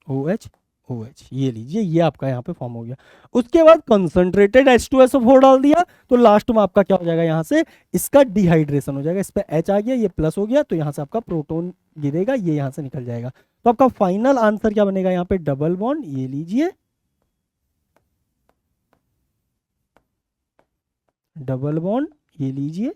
ओ एच, ओ एच, ये लीजिए, ये आपका यहाँ पे फॉर्म हो गया। उसके बाद कंसंट्रेटेड H2SO4 डाल दिया, तो लास्ट में आपका क्या हो जाएगा, यहाँ से इसका डिहाइड्रेशन हो जाएगा, इस पे H आ गया, ये प्लस हो गया, तो यहाँ से आपका प्रोटोन गिरेगा, ये यहाँ से निकल जाएगा। तो आपका फाइनल आंसर क्या बनेगा, यहाँ पे डबल बॉन्ड, ये लीजिए डबल बॉन्ड, ये लीजिए,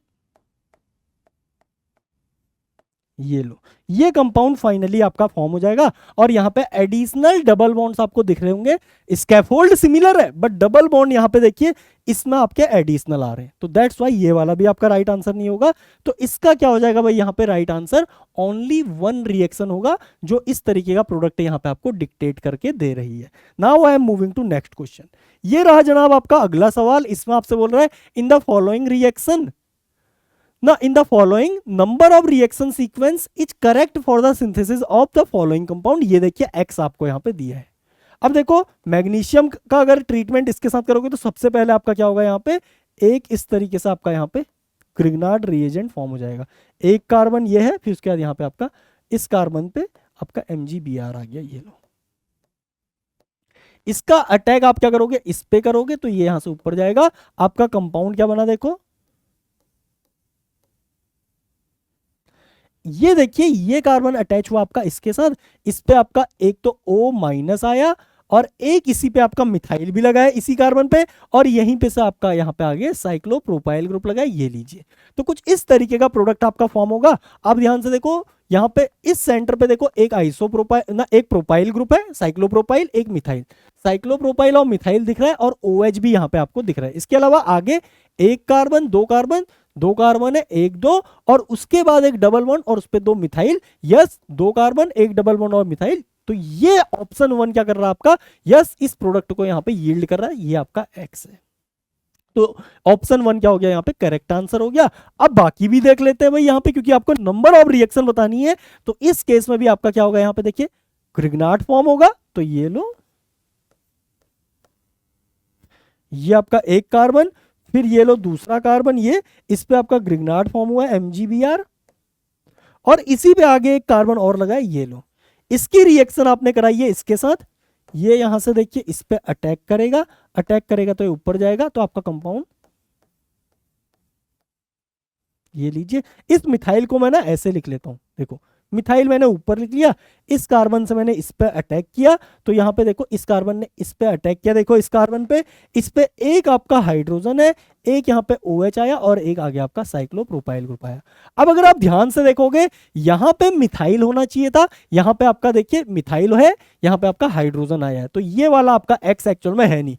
ये लो, ये कंपाउंड फाइनली आपका फॉर्म हो जाएगा। और यहाँ पे एडिशनल डबल बॉन्ड्स आपको दिख रहे होंगे, स्कैफोल्ड सिमिलर है बट डबल बॉन्ड यहाँ पे देखिए इसमें आपके एडिशनल आ रहे हैं, तो दैट्स वाई ये वाला भी आपका राइट आंसर नहीं होगा। तो इसका क्या हो जाएगा भाई, यहाँ पे right answer only one reaction होगा जो इस तरीके का प्रोडक्ट यहाँ पे आपको डिक्टेट करके दे रही है। Now I am moving to next question. ये रहा जनाब आपका अगला सवाल। इसमें आपसे बोल रहा है इन द फॉलोइंग रिएक्शन ना, in the following number of reaction sequence is correct for the synthesis of the following compound। ये देखिए x आपको यहाँ पे दिया है। अब देखो मैग्नीशियम का अगर ट्रीटमेंट इसके साथ करोगे तो सबसे पहले आपका क्या होगा, यहाँ पे एक इस तरीके से आपका यहाँ पे ग्रिग्नार्ड रिएजेंट फॉर्म हो जाएगा। एक कार्बन ये है, फिर उसके बाद यहाँ पे आपका इस कार्बन पे आपका MgBr आ गया, ये लो। इसका अटैक आप क्या करोगे, इस पे करोगे तो ये यहां से ऊपर जाएगा। आपका कंपाउंड क्या बना देखो, ये देखिए ये कार्बन अटैच हुआ आपका इसके साथ, इस पे आपका एक तो O माइनस आया और एक इसी पे आपका मिथाइल भी लगाया इसी कार्बन पे, और यहीं पे से आपका यहाँ पे आगे साइक्लोप्रोपाइल ग्रुप लगाया, ये लीजिए। तो कुछ इस तरीके का प्रोडक्ट आपका फॉर्म होगा। अब ध्यान से देखो यहाँ पे इस सेंटर पे देखो एक आइसोप्रोपाइल ना, एक प्रोपाइल ग्रुप है, साइक्लोप्रोपाइल एक मिथाइल, साइक्लोप्रोपाइल और मिथाइल दिख रहा है और OH भी यहाँ पे आपको दिख रहा है। इसके अलावा आगे एक कार्बन दो कार्बन है, एक दो, और उसके बाद एक डबल बॉन्ड और उस पे दो मिथाइल। यस, दो कार्बन एक डबल बॉन्ड और मिथाइल। तो ये ऑप्शन वन क्या कर रहा है आपका, यस इस प्रोडक्ट को यहाँ पे यील्ड कर रहा है, ये आपका एक्स है। तो ऑप्शन वन क्या हो गया यहाँ पे करेक्ट आंसर हो गया। अब बाकी भी देख लेते हैं भाई यहाँ पे, क्योंकि आपको नंबर ऑफ रिएक्शन बतानी है। तो इस केस में भी आपका क्या होगा, यहाँ पे देखिए ग्रिग्नार्ड फॉर्म होगा, तो ये लो, ये आपका एक कार्बन, फिर ये लो दूसरा कार्बन, ये इस पे आपका ग्रिग्नार्ड फॉर्म हुआ है MgBr, और इसी पे आगे एक कार्बन और लगा है, ये लो। इसकी रिएक्शन आपने कराई है इसके साथ, ये यहां से देखिए इस पे अटैक करेगा तो ये ऊपर जाएगा, तो आपका कंपाउंड ये लीजिए। इस मिथाइल को मैं ना ऐसे लिख लेता हूं, देखो मिथाइल मैंने ऊपर लिख लिया, इस कार्बन से मैंने इस पे अटैक किया, तो यहाँ पे देखो इस कार्बन ने इस पे अटैक किया, देखो इस कार्बन पे, इस पे एक आपका हाइड्रोजन है, एक यहाँ पे OH आया और एक आगे आपका साइक्लोप्रोपाइल ग्रुप आया। अब अगर आप ध्यान से देखोगे यहाँ पे मिथाइल होना चाहिए था, यहाँ पे आपका देखिए मिथाइल है, यहाँ पे आपका हाइड्रोजन आया है, तो ये वाला आपका एक्स एक्चुअल में है नहीं।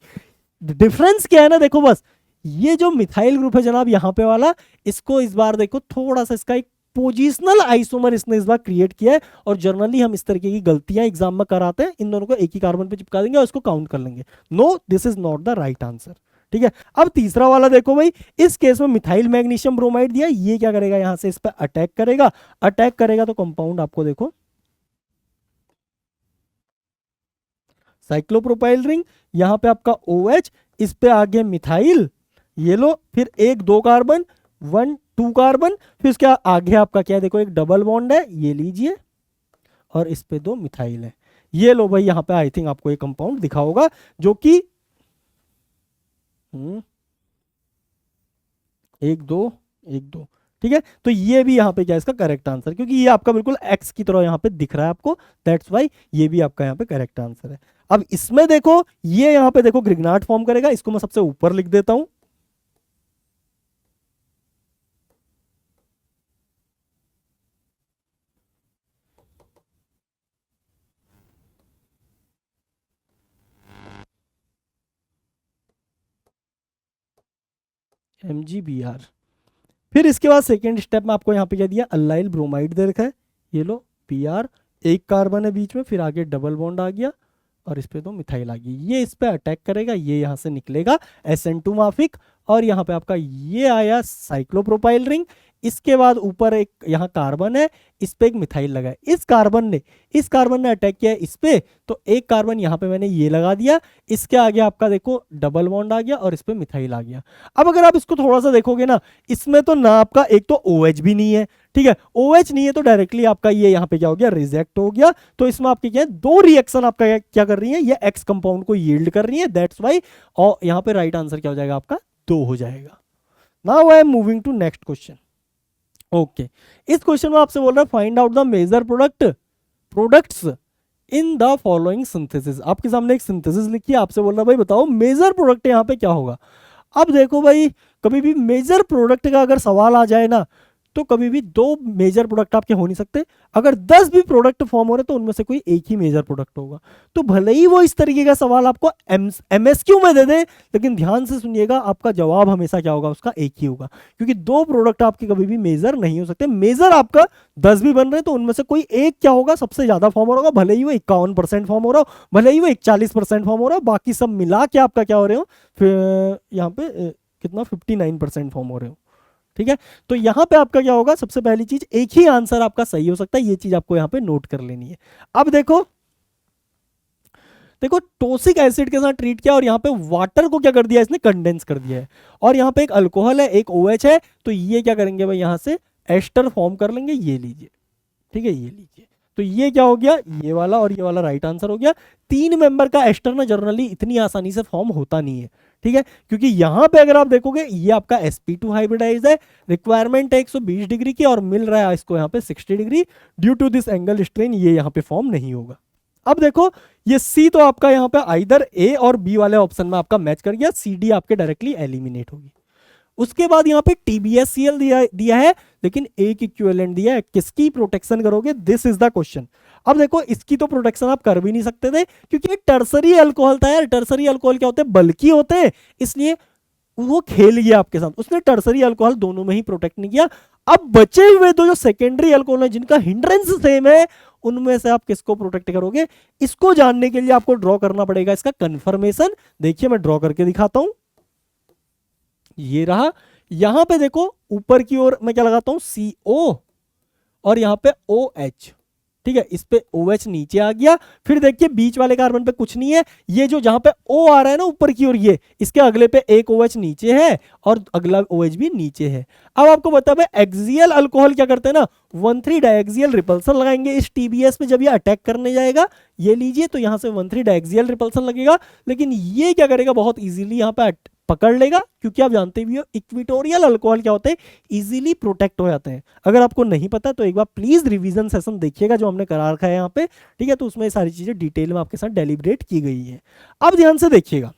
डिफरेंस क्या है ना, देखो बस ये जो मिथाइल ग्रुप है जनाब यहाँ पे वाला, इसको इस बार देखो थोड़ा सा इसका एक पोजिशनल आइसोमर इसने इस बार क्रिएट किया है, और जनरली हम इस तरीके की गलतियां एग्जाम में कराते हैं, इन दोनों को एक ही कार्बन पे चिपका देंगे और इसको काउंट कर लेंगे। No, this is not the right answer. ठीक है, अब तीसरा वाला देखो भाई, इस केस में मिथाइल मैग्नीशियम ब्रोमाइड दिया, ये क्या करेगा यहां से इस पर अटैक करेगा तो कंपाउंड आपको देखो साइक्लोप्रोपाइल रिंग, यहां पे आपका OH, इस पे आगे मिथाइल, ये लो, फिर एक दो कार्बन, 1 2 कार्बन, फिर उसके आगे आपका क्या है देखो एक डबल बॉन्ड है, ये लीजिए, और इस पे दो मिथाइल है, ये लो भाई। यहाँ पे आई थिंक आपको एक कंपाउंड दिखा होगा जो कि 1 2 1 2, ठीक है। तो ये भी यहाँ पे क्या है इसका करेक्ट आंसर, क्योंकि ये आपका बिल्कुल एक्स की तरह यहाँ पे दिख रहा है आपको, दैट्स वाई ये भी आपका यहाँ पे करेक्ट आंसर है। अब इसमें देखो ये यहाँ पे देखो ग्रिग्नार्ड फॉर्म करेगा, इसको मैं सबसे ऊपर लिख देता हूं, MgBr। फिर इसके बाद सेकेंड स्टेप में आपको यहाँ पे क्या दिया, अल्लाइल ब्रोमाइड दे रखा है, ये लो Br, एक कार्बन है बीच में, फिर आगे डबल बॉन्ड आ गया और इस पे तो मिथाइल आ गई, ये इस पे अटैक करेगा, ये यहाँ से निकलेगा SN2 माफिक, और यहाँ पे आपका ये आया साइक्लोप्रोपाइल रिंग। इसके बाद ऊपर एक यहाँ कार्बन है, इस पे एक मिथाइल लगा है, इस कार्बन ने अटैक किया है इस पे, तो एक कार्बन यहाँ पे मैंने ये लगा दिया, इसके आगे आपका देखो डबल बॉन्ड आ गया और इस पे मिथाइल आ गया। अब अगर आप इसको थोड़ा सा देखोगे ना, इसमें तो ना आपका एक तो OH भी नहीं है, ठीक है, OH नहीं है तो डायरेक्टली आपका ये यहाँ पे क्या हो गया, रिजेक्ट हो गया। तो इसमें आपकी क्या है, दो रिएक्शन आपका क्या कर रही है, ये एक्स कंपाउंड को यील्ड कर रही है, दैट्स वाई, और यहाँ पे राइट आंसर क्या हो जाएगा आपका 2 हो जाएगा। Now I am moving to next question. Okay, इस क्वेश्चन में आपसे बोल रहा है find out the major products in the following synthesis. आपके सामने एक सिंथेसिस लिखी है, आपसे बोल रहा है भाई बताओ मेजर प्रोडक्ट यहाँ पे क्या होगा। अब देखो भाई, कभी भी मेजर प्रोडक्ट का अगर सवाल आ जाए ना, तो कभी भी दो मेजर प्रोडक्ट आपके हो नहीं सकते। अगर 10 भी प्रोडक्ट फॉर्म हो रहे तो उनमें से कोई एक ही मेजर प्रोडक्ट होगा। तो भले ही वो इस तरीके का सवाल आपको एमएसक्यू में दे दे, लेकिन ध्यान से सुनिएगा, आपका जवाब हमेशा क्या होगा, उसका एक ही होगा, क्योंकि दो प्रोडक्ट आपके कभी भी मेजर नहीं हो सकते। मेजर आपका 10 भी बन रहे तो उनमें से कोई एक क्या होगा, सबसे ज्यादा फॉर्म हो रहा होगा, भले ही वो 51% फॉर्म हो रहा हो, भले ही वो 41% फॉर्म हो रहा हो, बाकी सब मिला के आपका क्या हो रहे हो, फिर यहाँ पे कितना 59% फॉर्म हो रहे हो। ठीक है, तो यहां पे आपका क्या होगा, सबसे पहली चीज एक ही आंसर आपका सही हो सकता है, ये चीज आपको यहां पे नोट कर लेनी है। अब देखो देखो टोसिक एसिड के साथ ट्रीट किया और यहाँ पे वाटर को क्या कर दिया, इसने कंडेंस कर दिया है, और यहाँ पे एक अल्कोहल है, एक OH है, तो ये क्या करेंगे भाई, यहाँ से एस्टर फॉर्म कर लेंगे, ये लीजिए। ठीक है, ये लीजिए, तो ये क्या हो गया, ये वाला और ये वाला राइट आंसर हो गया। 3 मेंबर का एस्टर ना जनरली इतनी आसानी से फॉर्म होता नहीं है। ठीक है, क्योंकि यहां पे अगर आप देखोगे ये आपका sp2 हाइब्रिडाइज है, रिक्वायरमेंट है 120 डिग्री की और मिल रहा है इसको यहाँ पे 60 degree, due to this angle strain ये यहाँ पे फॉर्म नहीं होगा। अब देखो ये सी तो आपका यहाँ पे आइदर ए और बी वाले ऑप्शन में आपका मैच कर गया, सी डी आपके डायरेक्टली एलिमिनेट होगी। उसके बाद यहाँ पे TbSCl दिया है, लेकिन एक इक्विवेलेंट दिया है, किसकी प्रोटेक्शन करोगे, दिस इज द क्वेश्चन। अब देखो इसकी तो प्रोटेक्शन आप कर भी नहीं सकते थे, क्योंकि ये टर्सरी अल्कोहल था यार। टर्सरी अल्कोहल क्या होते हैं, बल्कि होते हैं, इसलिए वो खेल गया आपके साथ, उसने टर्सरी अल्कोहल दोनों में ही प्रोटेक्ट नहीं किया। अब बचे हुए दो जो सेकेंडरी अल्कोहल है, जिनका हिंड्रेंस सेम है, उनमें से आप किसको प्रोटेक्ट करोगे, इसको जानने के लिए आपको ड्रॉ करना पड़ेगा इसका कन्फर्मेशन। देखिए मैं ड्रॉ करके दिखाता हूं, ये रहा। यहां पे देखो ऊपर की ओर मैं क्या लगाता हूं, CO और यहां पे OH। ठीक है, इस पे OH नीचे आ गया, फिर देखिए बीच वाले कार्बन पे कुछ नहीं है, ये जो जहां पे O आ रहा है ना ऊपर की ओर, ये इसके अगले पे एक OH नीचे है और अगला OH भी नीचे है। अब आपको बता भाई एक्सियल अल्कोहल क्या करते हैं ना, 1,3 डायक्सियल रिपल्सन लगाएंगे इस TbS पे जब ये अटैक करने जाएगा, ये लीजिए, तो यहां से 1,3 डायक्सियल रिपल्सन लगेगा, लेकिन ये क्या करेगा, बहुत इजीली यहां पे पकड़ लेगा, क्योंकि आप जानते भी हो इक्विटोरियल अल्कोहल क्या होते हैं, इजीली प्रोटेक्ट हो जाते हैं। अगर आपको नहीं पता तो एक बार प्लीज रिवीजन सेशन देखिएगा जो हमने करा रखा है यहाँ पे। ठीक है, तो उसमें सारी चीजें डिटेल में आपके साथ डेलिब्रेट की गई है। अब ध्यान से देखिएगा,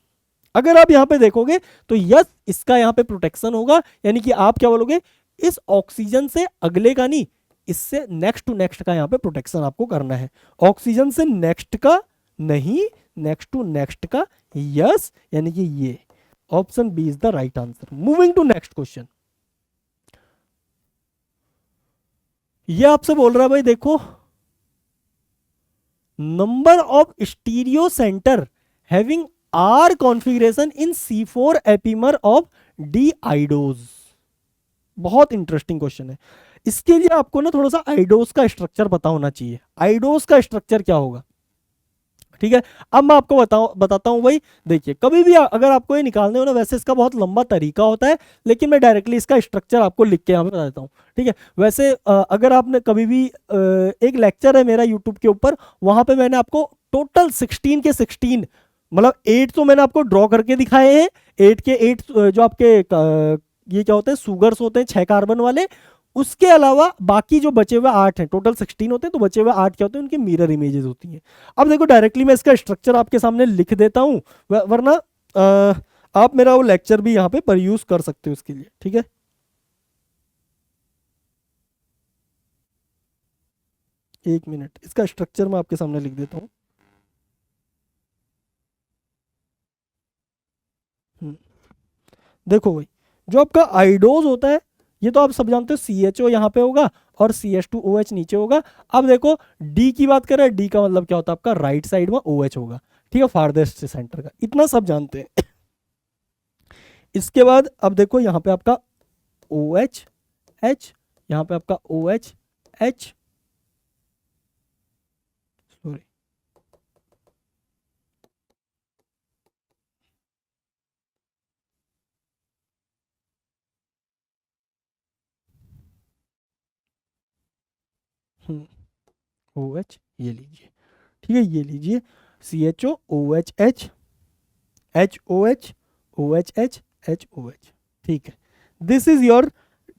अगर आप यहाँ पे देखोगे तो यस इसका यहाँ पे प्रोटेक्शन होगा, यानी कि आप क्या बोलोगे, इस ऑक्सीजन से अगले का नहीं, इससे नेक्स्ट टू नेक्स्ट का यहाँ पे प्रोटेक्शन आपको करना है, ऑक्सीजन से नेक्स्ट का नहीं, नेक्स्ट टू नेक्स्ट का। यस, यानी कि ये option B is the right answer. Moving to next question, ये आपसे बोल रहा है भाई देखो, number of stereo center having R configuration in C4 epimer of D idose. बहुत इंटरेस्टिंग क्वेश्चन है। इसके लिए आपको ना थोड़ा सा आइडोज का स्ट्रक्चर पता होना चाहिए, आइडोज का स्ट्रक्चर क्या होगा। ठीक है, अब मैं आपको बताता हूं भाई। देखिए कभी भी अगर आपको ये निकालने हो ना, वैसे इसका बहुत लंबा तरीका होता है, लेकिन मैं डायरेक्टली इसका स्ट्रक्चर आपको लिख के यहाँ पे बता देता हूँ। ठीक है, वैसे अगर आपने कभी भी एक लेक्चर है मेरा यूट्यूब के ऊपर, वहां पे मैंने आपको टोटल 16 के 16, मतलब 8 तो मैंने आपको ड्रॉ करके दिखाए हैं, 8 के 8 जो आपके ये क्या होते हैं, सुगर्स होते हैं 6 कार्बन वाले, उसके अलावा बाकी जो बचे हुए 8 हैं, टोटल 16 होते हैं, तो बचे हुए 8 क्या होते हैं, उनकी मिरर इमेजेस होती हैं। अब देखो डायरेक्टली मैं इसका स्ट्रक्चर आपके सामने लिख देता हूं, वरना आप मेरा वो लेक्चर भी यहाँ पे पर यूज कर सकते हो इसके लिए। ठीक है, एक मिनट, इसका स्ट्रक्चर मैं आपके सामने लिख देता हूँ। देखो भाई, जो आपका आइडोज होता है, ये तो आप सब जानते हो, CHO यहाँ पे होगा और CH2OH नीचे होगा। अब देखो डी की बात करें, डी का मतलब क्या होता है आपका, राइट साइड में OH होगा। ठीक है, फारदेस्ट से सेंटर का, इतना सब जानते हैं। इसके बाद अब देखो यहाँ पे आपका OH H, यहाँ पे आपका OH H, सॉरी, OH ये लीजिए। ठीक है, ये लीजिए, CHO OH H, HOH OH H HOH। ठीक है, दिस इज योर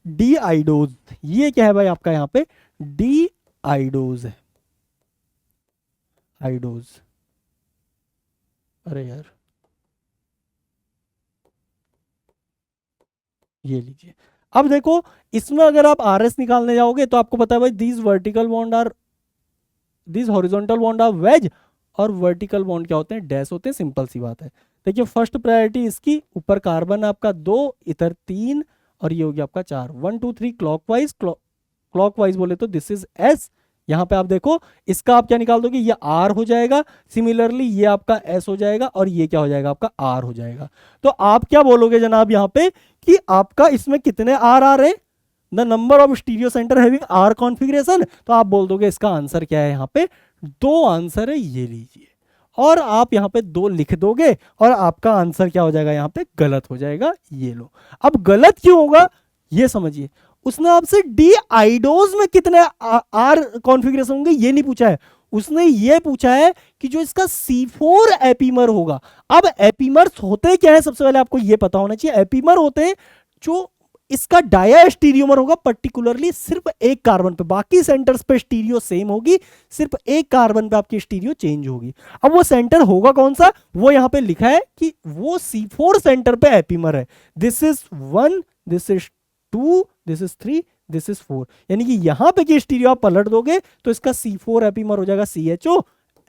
डी आइडोज। ये क्या है भाई आपका यहाँ पे, डी आइडोज है, आइडोज। अरे यार, ये लीजिए। अब देखो इसमें अगर आप आर एस निकालने जाओगे तो आपको पता है भाई these vertical bond are, these horizontal bond are wedge, और वर्टिकल बॉन्ड क्या होते हैं, डैश होते हैं, सिंपल सी बात है। देखिए फर्स्ट प्रायोरिटी इसकी, ऊपर कार्बन आपका 2, इधर 3, और ये हो गया आपका 4, 1 2 3 क्लॉकवाइज, क्लॉकवाइज बोले तो दिस इज एस। यहाँ पे आप देखो इसका आप क्या निकाल दोगे, ये आर हो जाएगा, सिमिलरली ये आपका एस हो जाएगा, और ये क्या हो जाएगा आपका आर हो जाएगा। तो आप क्या बोलोगे जनाब यहाँ पे कि आपका इसमें कितने आर आ रहे, the number of stereo center having R configuration, तो आप बोल दोगे इसका आंसर क्या है, यहाँ पे 2 आंसर है, ये लीजिए, और आप यहाँ पे 2 लिख दोगे और आपका आंसर क्या हो जाएगा, यहाँ पे गलत हो जाएगा, ये लो। अब गलत क्यों होगा ये समझिए, उसने आपसे डी आइडोज में कितने आर कॉन्फ़िगरेशन होंगे ये नहीं पूछा है, उसने ये पूछा है कि जो इसका C4 एपीमर होगा। अब एपीमर्स होते क्या है, सबसे पहले आपको ये पता होना चाहिए, एपीमर होते हैं जो इसका डाया स्टीरियोमर होगा, पर्टिकुलरली सिर्फ एक कार्बन पे, बाकी सेंटर्स पे स्टीरियो सेम होगी, सिर्फ एक कार्बन पे आपकी स्टीरियो चेंज होगी। अब वो सेंटर होगा कौन सा, वो यहां पे लिखा है कि वो C4 सेंटर पे एपीमर है, this is 1, this is 2, this is 3, this is 4, यानी कि यहां पे की स्टीरियो आप पलट दोगे तो इसका C4 एपीमर हो जाएगा CHO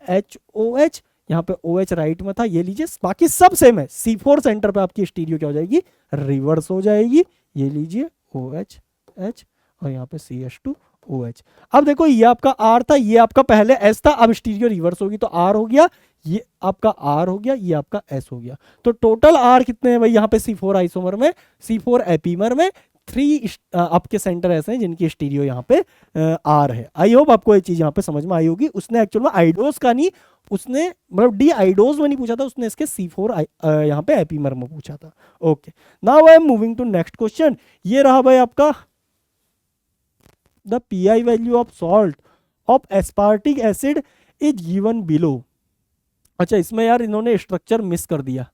HOH, यहाँ पे OH राइट में था, ये लीजिए, बाकी सब सेम है, C4 सेंटर पे आपकी स्टीरियो क्या हो जाएगी, रिवर्स हो जाएगी, ये लीजिए OH H, और यहाँ पे CH2 OH। अब देखो ये आपका R था, ये आपका पहले S था, अब स्टीरियो रिवर्स होगी तो R हो गया, ये आपका R हो गया, ये आपका S हो गया, तो टोटल R कितने हैं भाई यहाँ पे, C4 आइसोमर में, C4 एपीमर में 3 आपके सेंटर ऐसे हैं जिनकी स्टीरियो यहाँ पे R है। आई होप आपको ये चीज यहाँ पे समझ में आई होगी। उसने एक्चुअल में आइडोज का नहीं, उसने मतलब डी आइडोज में नहीं पूछा था, उसने इसके C4 यहाँ पे एपीमर में पूछा था। Okay, now I am moving to next question. ये रहा भाई आपका the PI value of salt of aspartic acid is given below. अच्छा इसमें यार इन्होंने स्ट्रक्चर मिस कर दिया,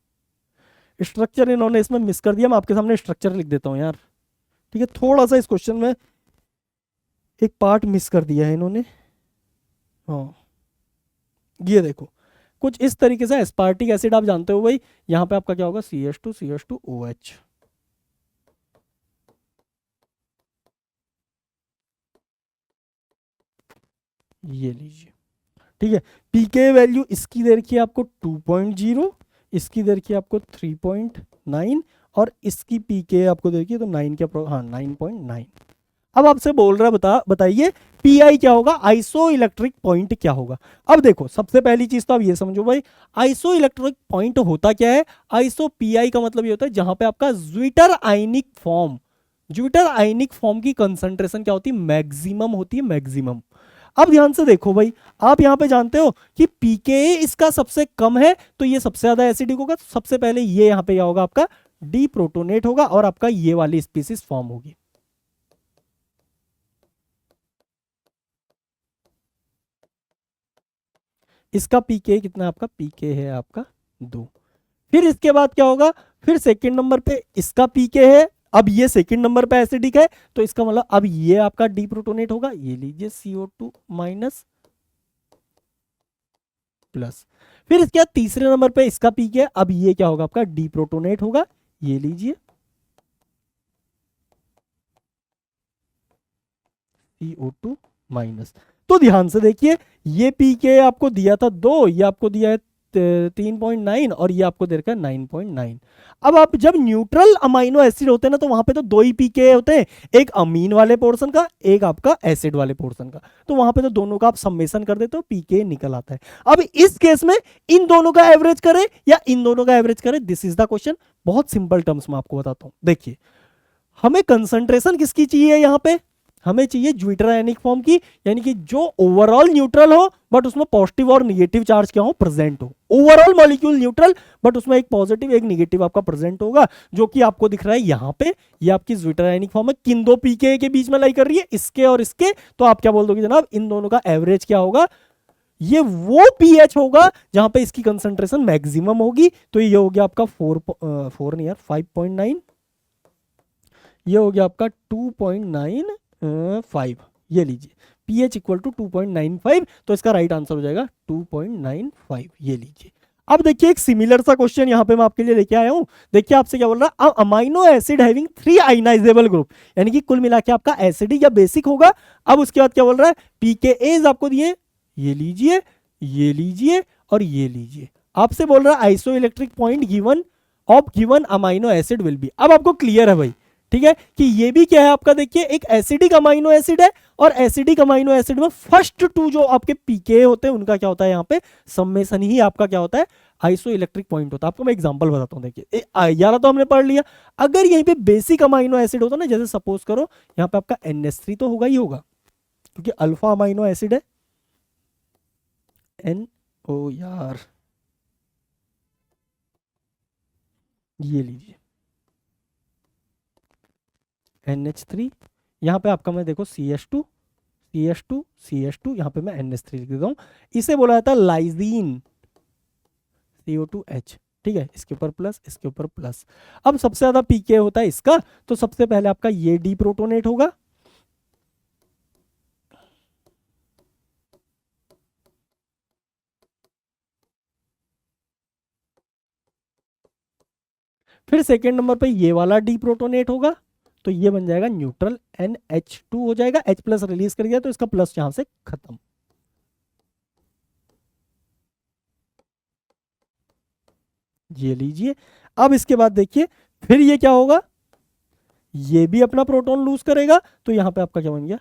स्ट्रक्चर इन्होंने इसमें मिस कर दिया, मैं आपके सामने स्ट्रक्चर लिख देता हूँ यार, ठीक है, थोड़ा सा इस क्वेश्चन में एक पार्ट मिस कर दिया है इन्होंने। हाँ ये देखो कुछ इस तरीके से, एस्पार्टिक एसिड आप जानते हो भाई, यहाँ पे आपका क्या होगा, CH2OH, ये लीजिए, ठीक है। पीके वैल्यू इसकी दे रखी है आपको 2.0, इसकी दे रखी है आपको 3.9, और इसकी पीके आपको दे रखी है तो 9 के, हाँ 9.9। अब आपसे बोल रहा है बताइए पीआई क्या होगा, आइसो इलेक्ट्रिक पॉइंट क्या होगा। अब देखो सबसे पहली चीज तो आप ये समझो भाई, आइसो इलेक्ट्रिक पॉइंट होता क्या है, आइसो पीआई का मतलब ये होता है जहां पे आपका zwitter ionic form, zwitter ionic form की कंसंट्रेशन क्या होती है, मैक्सिमम होती है, मैक्सिमम। अब ध्यान से देखो भाई, आप यहां पे जानते हो कि पीके इसका सबसे कम है तो ये सबसे ज्यादा एसिडिक होगा, तो सबसे पहले ये यहां पे क्या होगा आपका, डी प्रोटोनेट होगा, और आपका ये वाली स्पीसीज फॉर्म होगी। इसका पीके कितना, आपका पीके है आपका 2। फिर इसके बाद क्या होगा, फिर सेकंड नंबर पे इसका पीके है, अब ये सेकंड नंबर पे एसिडिक है, तो इसका मतलब अब ये आपका डीप्रोटोनेट होगा, ये लीजिए CO2 माइनस प्लस। फिर इसके बाद तीसरे नंबर पे इसका पीके है, अब ये क्या होगा आपका, डीप्रोटोनेट होगा, ये लीजिए CO2 माइनस। तो ध्यान से देखिए, ये पीके आपको दिया था 2, ये आपको दिया है 3.9, और ये आपको दे रखा है 9.9। अब आप जब न्यूट्रल अमाइनो एसिड होते हैं ना, तो वहां पे तो 2 ही पीके होते हैं, एक अमीन वाले पोर्शन का, एक आपका एसिड वाले पोर्शन का, तो वहां पे तो दोनों का आप सम्मेशन कर देते हो, पीके निकल आता है। अब इस केस में इन दोनों का एवरेज करें या इन दोनों का एवरेज करें, दिस इज द क्वेश्चन। बहुत सिंपल टर्म्स में आपको बताता हूं, देखिए हमें कंसंट्रेशन किसकी चाहिए, यहां पे हमें चाहिए ज्विटर आयनिक फॉर्म की, यानी कि जो ओवरऑल न्यूट्रल हो बट उसमें पॉजिटिव और नेगेटिव चार्ज क्या हो, प्रेजेंट हो। ओवरऑल मॉलिक्यूल न्यूट्रल बट उसमें एक पॉजिटिव एक नेगेटिव आपका प्रेजेंट होगा, जो कि आपको दिख रहा है यहां पे, ये आपकी ज्विटर आयनिक फॉर्म है, किन दो पीके के बीच में लाई कर रही है, इसके और इसके। तो आप क्या बोल दोगे जनाब, इन दोनों का एवरेज क्या होगा, ये वो पीएच होगा जहां पे इसकी कंसंट्रेशन मैक्सिमम होगी। तो ये हो गया आपका 4 नहीं यार 5.9, ये हो गया आपका 2.95, ये लीजिए pH इक्वल टू 2.95, तो इसका राइट आंसर हो जाएगा 2.95, ये लीजिए। अब देखिए एक सिमिलर सा क्वेश्चन यहाँ पे मैं आपके लिए लेके आया हूँ। देखिए आपसे क्या बोल रहा है, amino acid having 3 ionizable group, यानी कि कुल मिला के आपका एसिडिक या बेसिक होगा। अब उसके बाद क्या बोल रहा है, पीकेएज आपको दिए, ये लीजिए, ये लीजिए और ये लीजिए। आपसे बोल रहा है iso electric point given of given amino acid will be. अब आपको क्लियर है भाई, ठीक है, कि ये भी क्या है आपका, देखिए एक एसिडिक अमाइनो एसिड है, और एसिडिक अमाइनो एसिड में फर्स्ट टू जो आपके पीके होते हैं उनका क्या होता है, यहाँ पे सम्मेशन ही आपका क्या होता है, आइसो इलेक्ट्रिक पॉइंट होता है। आपको मैं एग्जांपल बताता हूँ, देखिए 11 तो हमने पढ़ लिया। अगर यहीं पे बेसिक अमाइनो एसिड होता ना, जैसे सपोज करो यहाँ पे आपका NH3 तो होगा ही होगा, क्योंकि अल्फा अमाइनो एसिड है। एन ओ यार, ये लीजिए NH3, यहाँ पे आपका मैं देखो CH2 CH2 CH2, यहाँ पे मैं NH3 लिख देता हूँ। इसे बोला जाता है लाइजीन, CO2H, ठीक है, इसके ऊपर प्लस, इसके ऊपर प्लस। अब सबसे ज्यादा पीके होता है इसका, तो सबसे पहले आपका ये डी प्रोटोनेट होगा, फिर सेकेंड नंबर पे ये वाला डी प्रोटोनेट होगा, तो ये बन जाएगा न्यूट्रल, NH2 हो जाएगा, H प्लस रिलीज कर दिया तो इसका प्लस यहां से खत्म। ये लीजिए। अब इसके बाद देखिए फिर ये क्या होगा, ये भी अपना प्रोटॉन लूज करेगा, तो यहां पे आपका क्या बन गया,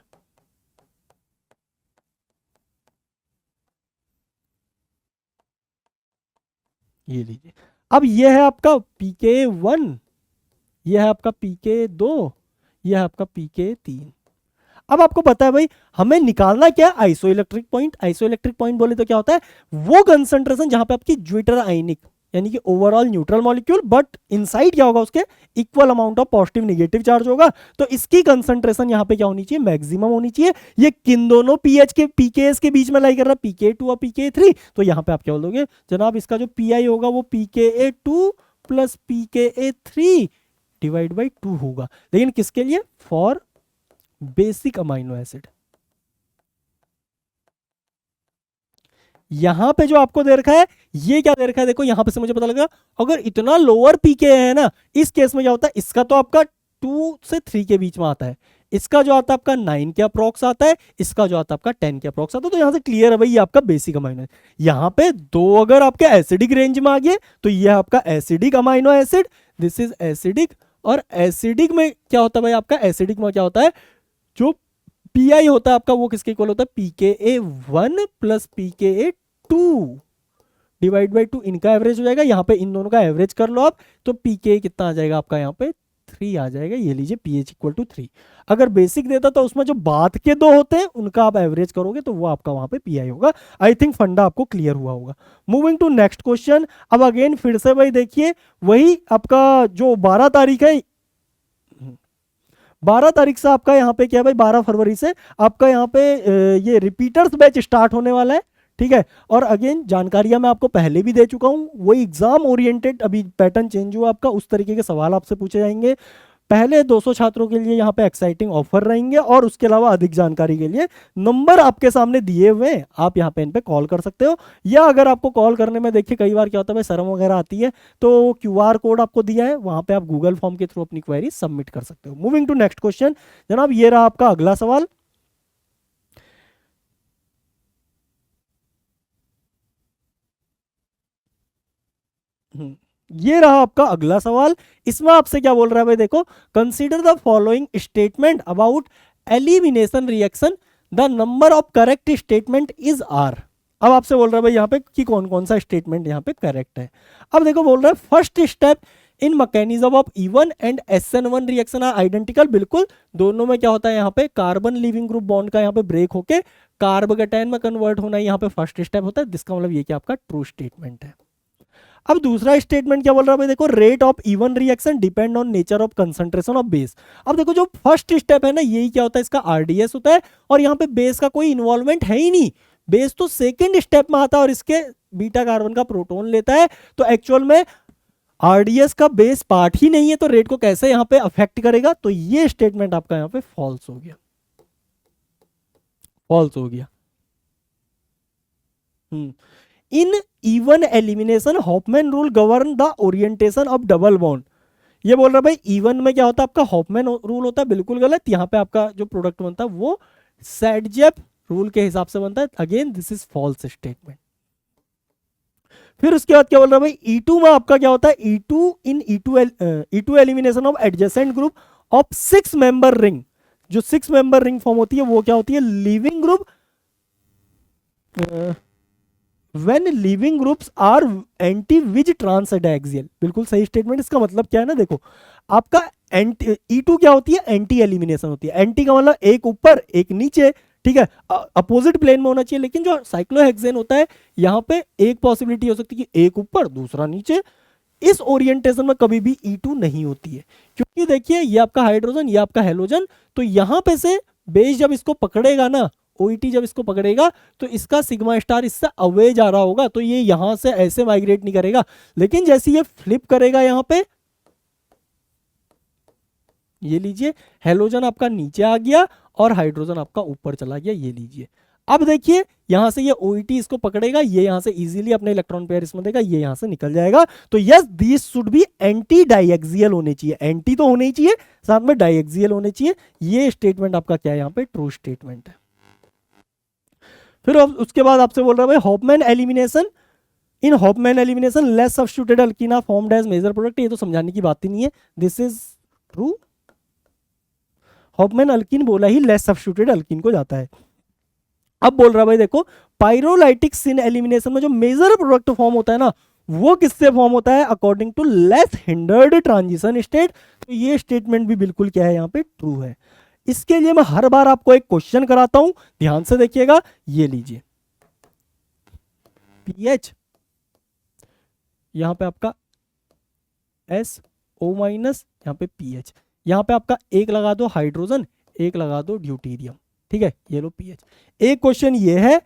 ये लीजिए। अब ये है आपका PK1, ये है आपका PK2, ये है आपका PK3। अब आपको पता है भाई हमें निकालना क्या है, iso electric point. Iso electric point बोले तो क्या होता है, वो कंसंट्रेशन जहां पे आपकी ज्विटर आयनिक, यानी कि overall neutral molecule, but inside क्या होगा, उसके equal amount of positive negative charge होगा। तो इसकी कंसंट्रेशन यहाँ पे क्या होनी चाहिए, मैक्सिमम होनी चाहिए। ये किन दोनों पीएच के पीकेएस के बीच में लाई कर रहा है, PK2 और PK3। तो यहाँ पे आप क्या बोलोगे जनाब, इसका जो पीआई होगा वो PKA2 plus PKA3 divide by 2 होगा। लेकिन किसके लिए, फॉर बेसिक अमाइनो एसिड। यहां पे जो आपको दे रखा है, ये क्या दे रखा है, देखो यहां पे से मुझे पता लगा, अगर इतना लोअर पीके है ना, इस केस में क्या होता है, इसका तो आपका 2 से 3 के बीच में आता है, इसका जो आता है आपका 9 के अप्रोक्स आता है, इसका जो आता है आपका 10 के अप्रोक्स आता है। तो यहां से क्लियर है भाई ये आपका बेसिक अमाइनो एसिड। यहां पे दो अगर आपके एसिडिक रेंज में आ गए, तो ये आपका acidic amino acid, this is acidic. और एसिडिक में क्या होता है भाई, आपका एसिडिक में क्या होता है, जो पीआई होता है आपका वो किसके इक्वल होता है, PKA1 plus PKA2 divide by 2, इनका एवरेज हो जाएगा। यहाँ पे इन दोनों का एवरेज कर लो आप, तो पीके कितना आ जाएगा आपका, यहाँ पे 3 आ जाएगा। ये लीजिए पीएच इक्वल टू 3। अगर बेसिक देता तो उसमें जो बाद के दो होते हैं उनका आप एवरेज करोगे तो वो आपका वहां पे पीआई होगा। आई थिंक फंडा आपको क्लियर हुआ होगा। Moving to next question. अब अगेन फिर से भाई देखिए वही आपका जो 12 तारीख है, 12 तारीख से आपका यहाँ पे क्या है भाई, 12 फरवरी से आपका यहाँ पे ये रिपीटर्स बैच स्टार्ट होने वाला है, ठीक है। और अगेन जानकारियां मैं आपको पहले भी दे चुका हूं, वही एग्जाम ओरिएंटेड, अभी पैटर्न चेंज हुआ आपका, उस तरीके के सवाल आपसे पूछे जाएंगे। पहले 200 छात्रों के लिए यहाँ पे एक्साइटिंग ऑफर रहेंगे, और उसके अलावा अधिक जानकारी के लिए नंबर आपके सामने दिए हुए हैं, आप यहाँ पे इन पे कॉल कर सकते हो। या अगर आपको कॉल करने में देखिए कई बार क्या होता है भाई, शर्म वगैरह आती है, तो क्यूआर कोड आपको दिया है, वहां पे आप गूगल फॉर्म के थ्रू अपनी क्वेरी सबमिट कर सकते हो। मूविंग टू नेक्स्ट क्वेश्चन जनाब, ये रहा आपका अगला सवाल। ये रहा आपका अगला सवाल। इसमें आपसे क्या बोल रहा है भाई, देखो consider the following statement about elimination reaction, the number of correct statement is are. अब आपसे बोल रहा है भाई यहाँ पे कि कौन कौन सा स्टेटमेंट यहाँ पे करेक्ट है। अब देखो बोल रहा है first step in mechanism of E1 and SN1 reaction are identical. बिल्कुल दोनों में क्या होता है, यहाँ पे कार्बन लिविंग ग्रुप बॉन्ड का यहाँ पे ब्रेक होके कार्बोकेटायन में कन्वर्ट होना यहाँ पे फर्स्ट स्टेप होता है, जिसका मतलब ये कि आपका ट्रू स्टेटमेंट है। अब दूसरा स्टेटमेंट क्या बोल रहा है भाई, देखो rate of E one reaction depend on nature of concentration of base. अब देखो जो फर्स्ट स्टेप है ना, यही क्या होता है, इसका आरडीएस होता है, और यहाँ पे बेस का कोई इन्वॉल्वमेंट है ही नहीं, बेस तो सेकेंड स्टेप में आता है और इसके बीटा कार्बन का प्रोटोन लेता है। तो एक्चुअल में आरडीएस का बेस पार्ट ही नहीं है, तो रेट को कैसे यहाँ पे अफेक्ट करेगा, तो ये स्टेटमेंट आपका यहाँ पे फॉल्स हो गया, फॉल्स हो गया। In E one elimination Hofmann rule govern the orientation of double bond. ये बोल रहा है भाई इवन में क्या होता है आपका हॉफमैन रूल होता है, बिल्कुल गलत। यहाँ पे आपका जो प्रोडक्ट बनता है वो सैडजेप रूल के हिसाब से बनता है, again this is false statement. फिर उसके बाद क्या बोल रहा है भाई E2 में आपका क्या होता है, E2 elimination of adjacent group of 6 member ring. जो 6 मेंबर रिंग फॉर्म होती है वो क्या होती है, leaving group. When leaving groups are anti viz transdiaxial, बिल्कुल सही स्टेटमेंट। इसका मतलब क्या है ना, देखो आपका E2 क्या होती है, एंटी एलिमिनेशन होती है। एंटी का मतलब एक ऊपर एक नीचे, ठीक है, अपोजिट प्लेन में होना चाहिए। लेकिन जो साइक्लोहेक्सेन होता है यहाँ पे एक पॉसिबिलिटी हो सकती है कि एक ऊपर दूसरा नीचे। इस ओरिएंटेशन में कभी भी E2 नहीं होती है, क्योंकि देखिए ये आपका हाइड्रोजन, ये आपका हेलोजन, तो यहां पे से बेस जब इसको पकड़ेगा ना, OET जब इसको पकड़ेगा तो इसका सिग्मा स्टार इससे अवे जा रहा होगा, तो ये यहां से ऐसे माइग्रेट नहीं करेगा। लेकिन जैसे ये फ्लिप करेगा यहां पे, ये लीजिए हेलोजन आपका नीचे आ गया और हाइड्रोजन आपका ऊपर चला गया, ये लीजिए। अब देखिए यहां से ये OET इसको पकड़ेगा, ये यहां से इजीली अपने इलेक्ट्रॉन पेयर इसमें देगा, ये यहां से निकल जाएगा। तो yes this should be anti diaxial होने चाहिए, एंटी तो होने ही चाहिए, साथ में डाइएक्सियल होने चाहिए। ये स्टेटमेंट आपका क्या है यहाँ पे, ट्रू स्टेटमेंट है। फिर उसके बाद आपसे बोल रहा है भाई Hofmann elimination, in Hofmann elimination less substituted alkene formed as major product. ये तो समझाने की बात ही नहीं है, this is true. Hofmann alkene बोला ही लेस सब्स्टिट्यूटेड अल्कीन को जाता है। अब बोल रहा है भाई देखो पाइरोलाइटिक सिन एलिमिनेशन में जो मेजर प्रोडक्ट फॉर्म होता है ना, वो किससे फॉर्म होता है, according to less hindered transition state. तो ये स्टेटमेंट भी बिल्कुल क्या है यहाँ पे, ट्रू है। इसके लिए मैं हर बार आपको एक क्वेश्चन कराता हूं, ध्यान से देखिएगा। ये लीजिए पीएच, यहां पे आपका SO माइनस, यहां पे पीएच, यहां पे आपका एक लगा दो हाइड्रोजन, एक लगा दो ड्यूटीरियम, ठीक है, ये लो पीएच। एक क्वेश्चन ये है,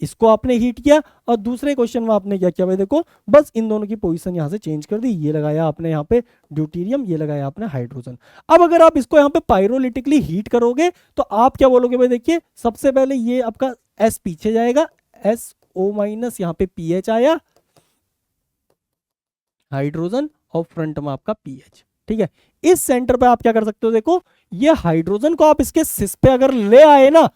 इसको आपने हीट किया, और दूसरे क्वेश्चन में आपने क्या किया भाई देखो, बस इन दोनों की पोजीशन यहां से चेंज कर दी, ये लगाया आपने यहाँ पे ड्यूटीरियम, ये लगाया आपने हाइड्रोजन। अब अगर आप इसको यहाँ पे पायरोलिटिकली हीट करोगे तो आप क्या बोलोगे भाई, देखिए सबसे पहले ये आपका S पीछे जाएगा, SO माइनस, यहाँ पे पीएच आया हाइड्रोजन, और फ्रंट में आपका पीएच, ठीक है। इस सेंटर पे आप क्या कर सकते हो, देखो ये हाइड्रोजन को आप इसके सिस पे अगर ले आए ना,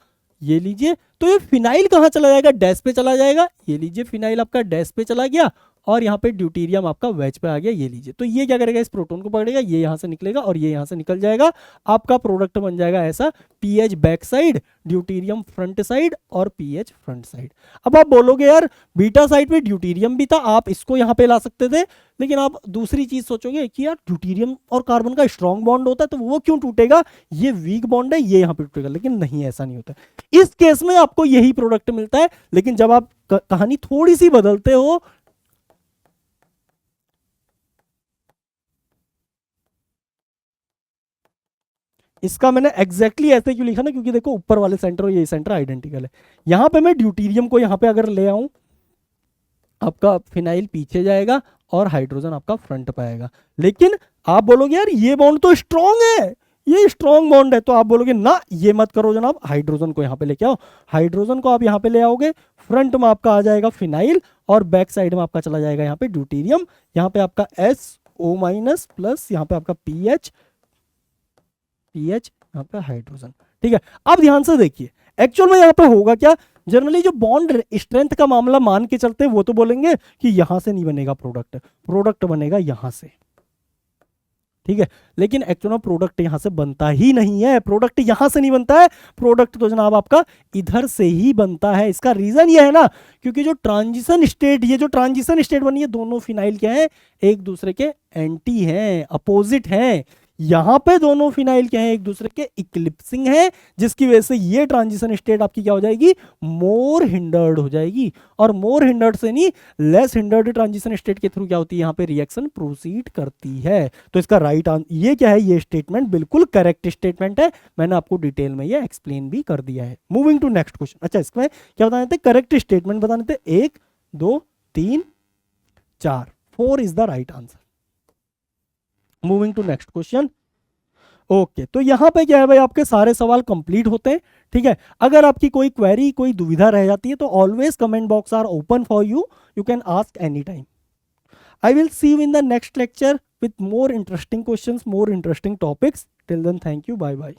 ये लीजिए, तो ये फिनाइल कहां चला जाएगा, डैश पे चला जाएगा। ये लीजिए फिनाइल आपका डैश पे चला गया, और यहाँ पे ड्यूटीरियम आपका वेज पे आ गया, ये लीजिए। तो ये क्या करेगा, इस प्रोटॉन को पकड़ेगा, ये यहां से निकलेगा और ये यहां से निकल जाएगा। आपका प्रोडक्ट बन जाएगा ऐसा, pH back side, deuterium front side, और पीएच फ्रंट साइड। अब आप बोलोगे यार बीटा साइड पे ड्यूटीरियम भी था, आप इसको यहाँ पे ला सकते थे, लेकिन आप दूसरी चीज सोचोगे कि यार ड्यूटीरियम और कार्बन का स्ट्रॉन्ग बॉन्ड होता है, तो वो क्यों टूटेगा, ये वीक बॉन्ड है, ये यहाँ पे टूटेगा। लेकिन नहीं, ऐसा नहीं होता। इस केस में आपको यही प्रोडक्ट मिलता है। लेकिन जब आप कहानी थोड़ी सी बदलते हो, इसका मैंने एग्जैक्टली ऐसे क्यों लिखा ना, क्योंकि देखो ऊपर वाले सेंटर और ये सेंटर आइडेंटिकल है। यहां पे मैं ड्यूटीरियम को यहां पे अगर ले आऊं, आपका फिनाइल पीछे जाएगा और हाइड्रोजन आपका फ्रंट पे आएगा। लेकिन आप बोलोगे यार ये बॉन्ड तो स्ट्रॉन्ग है, ये स्ट्रॉन्ग बॉन्ड है, तो आप बोलोगे ना ये मत करो जनाब, हाइड्रोजन को यहाँ पे लेके आओ। हाइड्रोजन को आप यहाँ पे ले आओगे, फ्रंट में आपका आ जाएगा फिनाइल, और बैक साइड में आपका चला जाएगा यहाँ पे ड्यूटीरियम। यहाँ पे आपका SO माइनस प्लस, यहाँ पे आपका पीएच यहाँ पे हाइड्रोजन, ठीक है। अब ध्यान से देखिए एक्चुअल में यहाँ पे होगा क्या, जनरली जो बॉन्ड स्ट्रेंथ का मामला मान के चलते हैं वो तो बोलेंगे कि यहां से नहीं बनेगा प्रोडक्ट, प्रोडक्ट बनेगा यहां से, ठीक है। लेकिन एक्चुअल में प्रोडक्ट यहां से बनता ही नहीं है, प्रोडक्ट यहां से नहीं बनता है, प्रोडक्ट तो जनाब आपका इधर से ही बनता है। इसका रीजन ये है ना, क्योंकि जो ट्रांजिशन स्टेट, ये जो ट्रांजिशन स्टेट बनी है, दोनों फिनाइल क्या है, एक दूसरे के एंटी हैं, अपोजिट हैं। यहां पे दोनों फिनाइल क्या है, एक दूसरे के इक्लिप्सिंग है, जिसकी वजह से ये ट्रांजिशन स्टेट आपकी क्या हो जाएगी, मोर हिंडर्ड हो जाएगी। और मोर हिंडर्ड से नहीं, लेस हिंडर्ड ट्रांजिशन स्टेट के थ्रू क्या होती है, यहाँ पे रिएक्शन प्रोसीड करती है। तो इसका राइट आंसर ये क्या है, ये स्टेटमेंट बिल्कुल करेक्ट स्टेटमेंट है। मैंने आपको डिटेल में ये एक्सप्लेन भी कर दिया है। Moving to next question. अच्छा इसमें क्या बताने थे, करेक्ट स्टेटमेंट बताने थे, 1 2 3 4, 4 is the right answer. Moving to next question. Okay, तो यहाँ पे क्या है भाई, आपके सारे सवाल कंप्लीट होते हैं। ठीक है, अगर आपकी कोई क्वेरी, कोई दुविधा रह जाती है तो always comment box are open for you can ask any time. I will see you in the next lecture with more interesting questions, more interesting topics. Till then, thank you. Bye bye.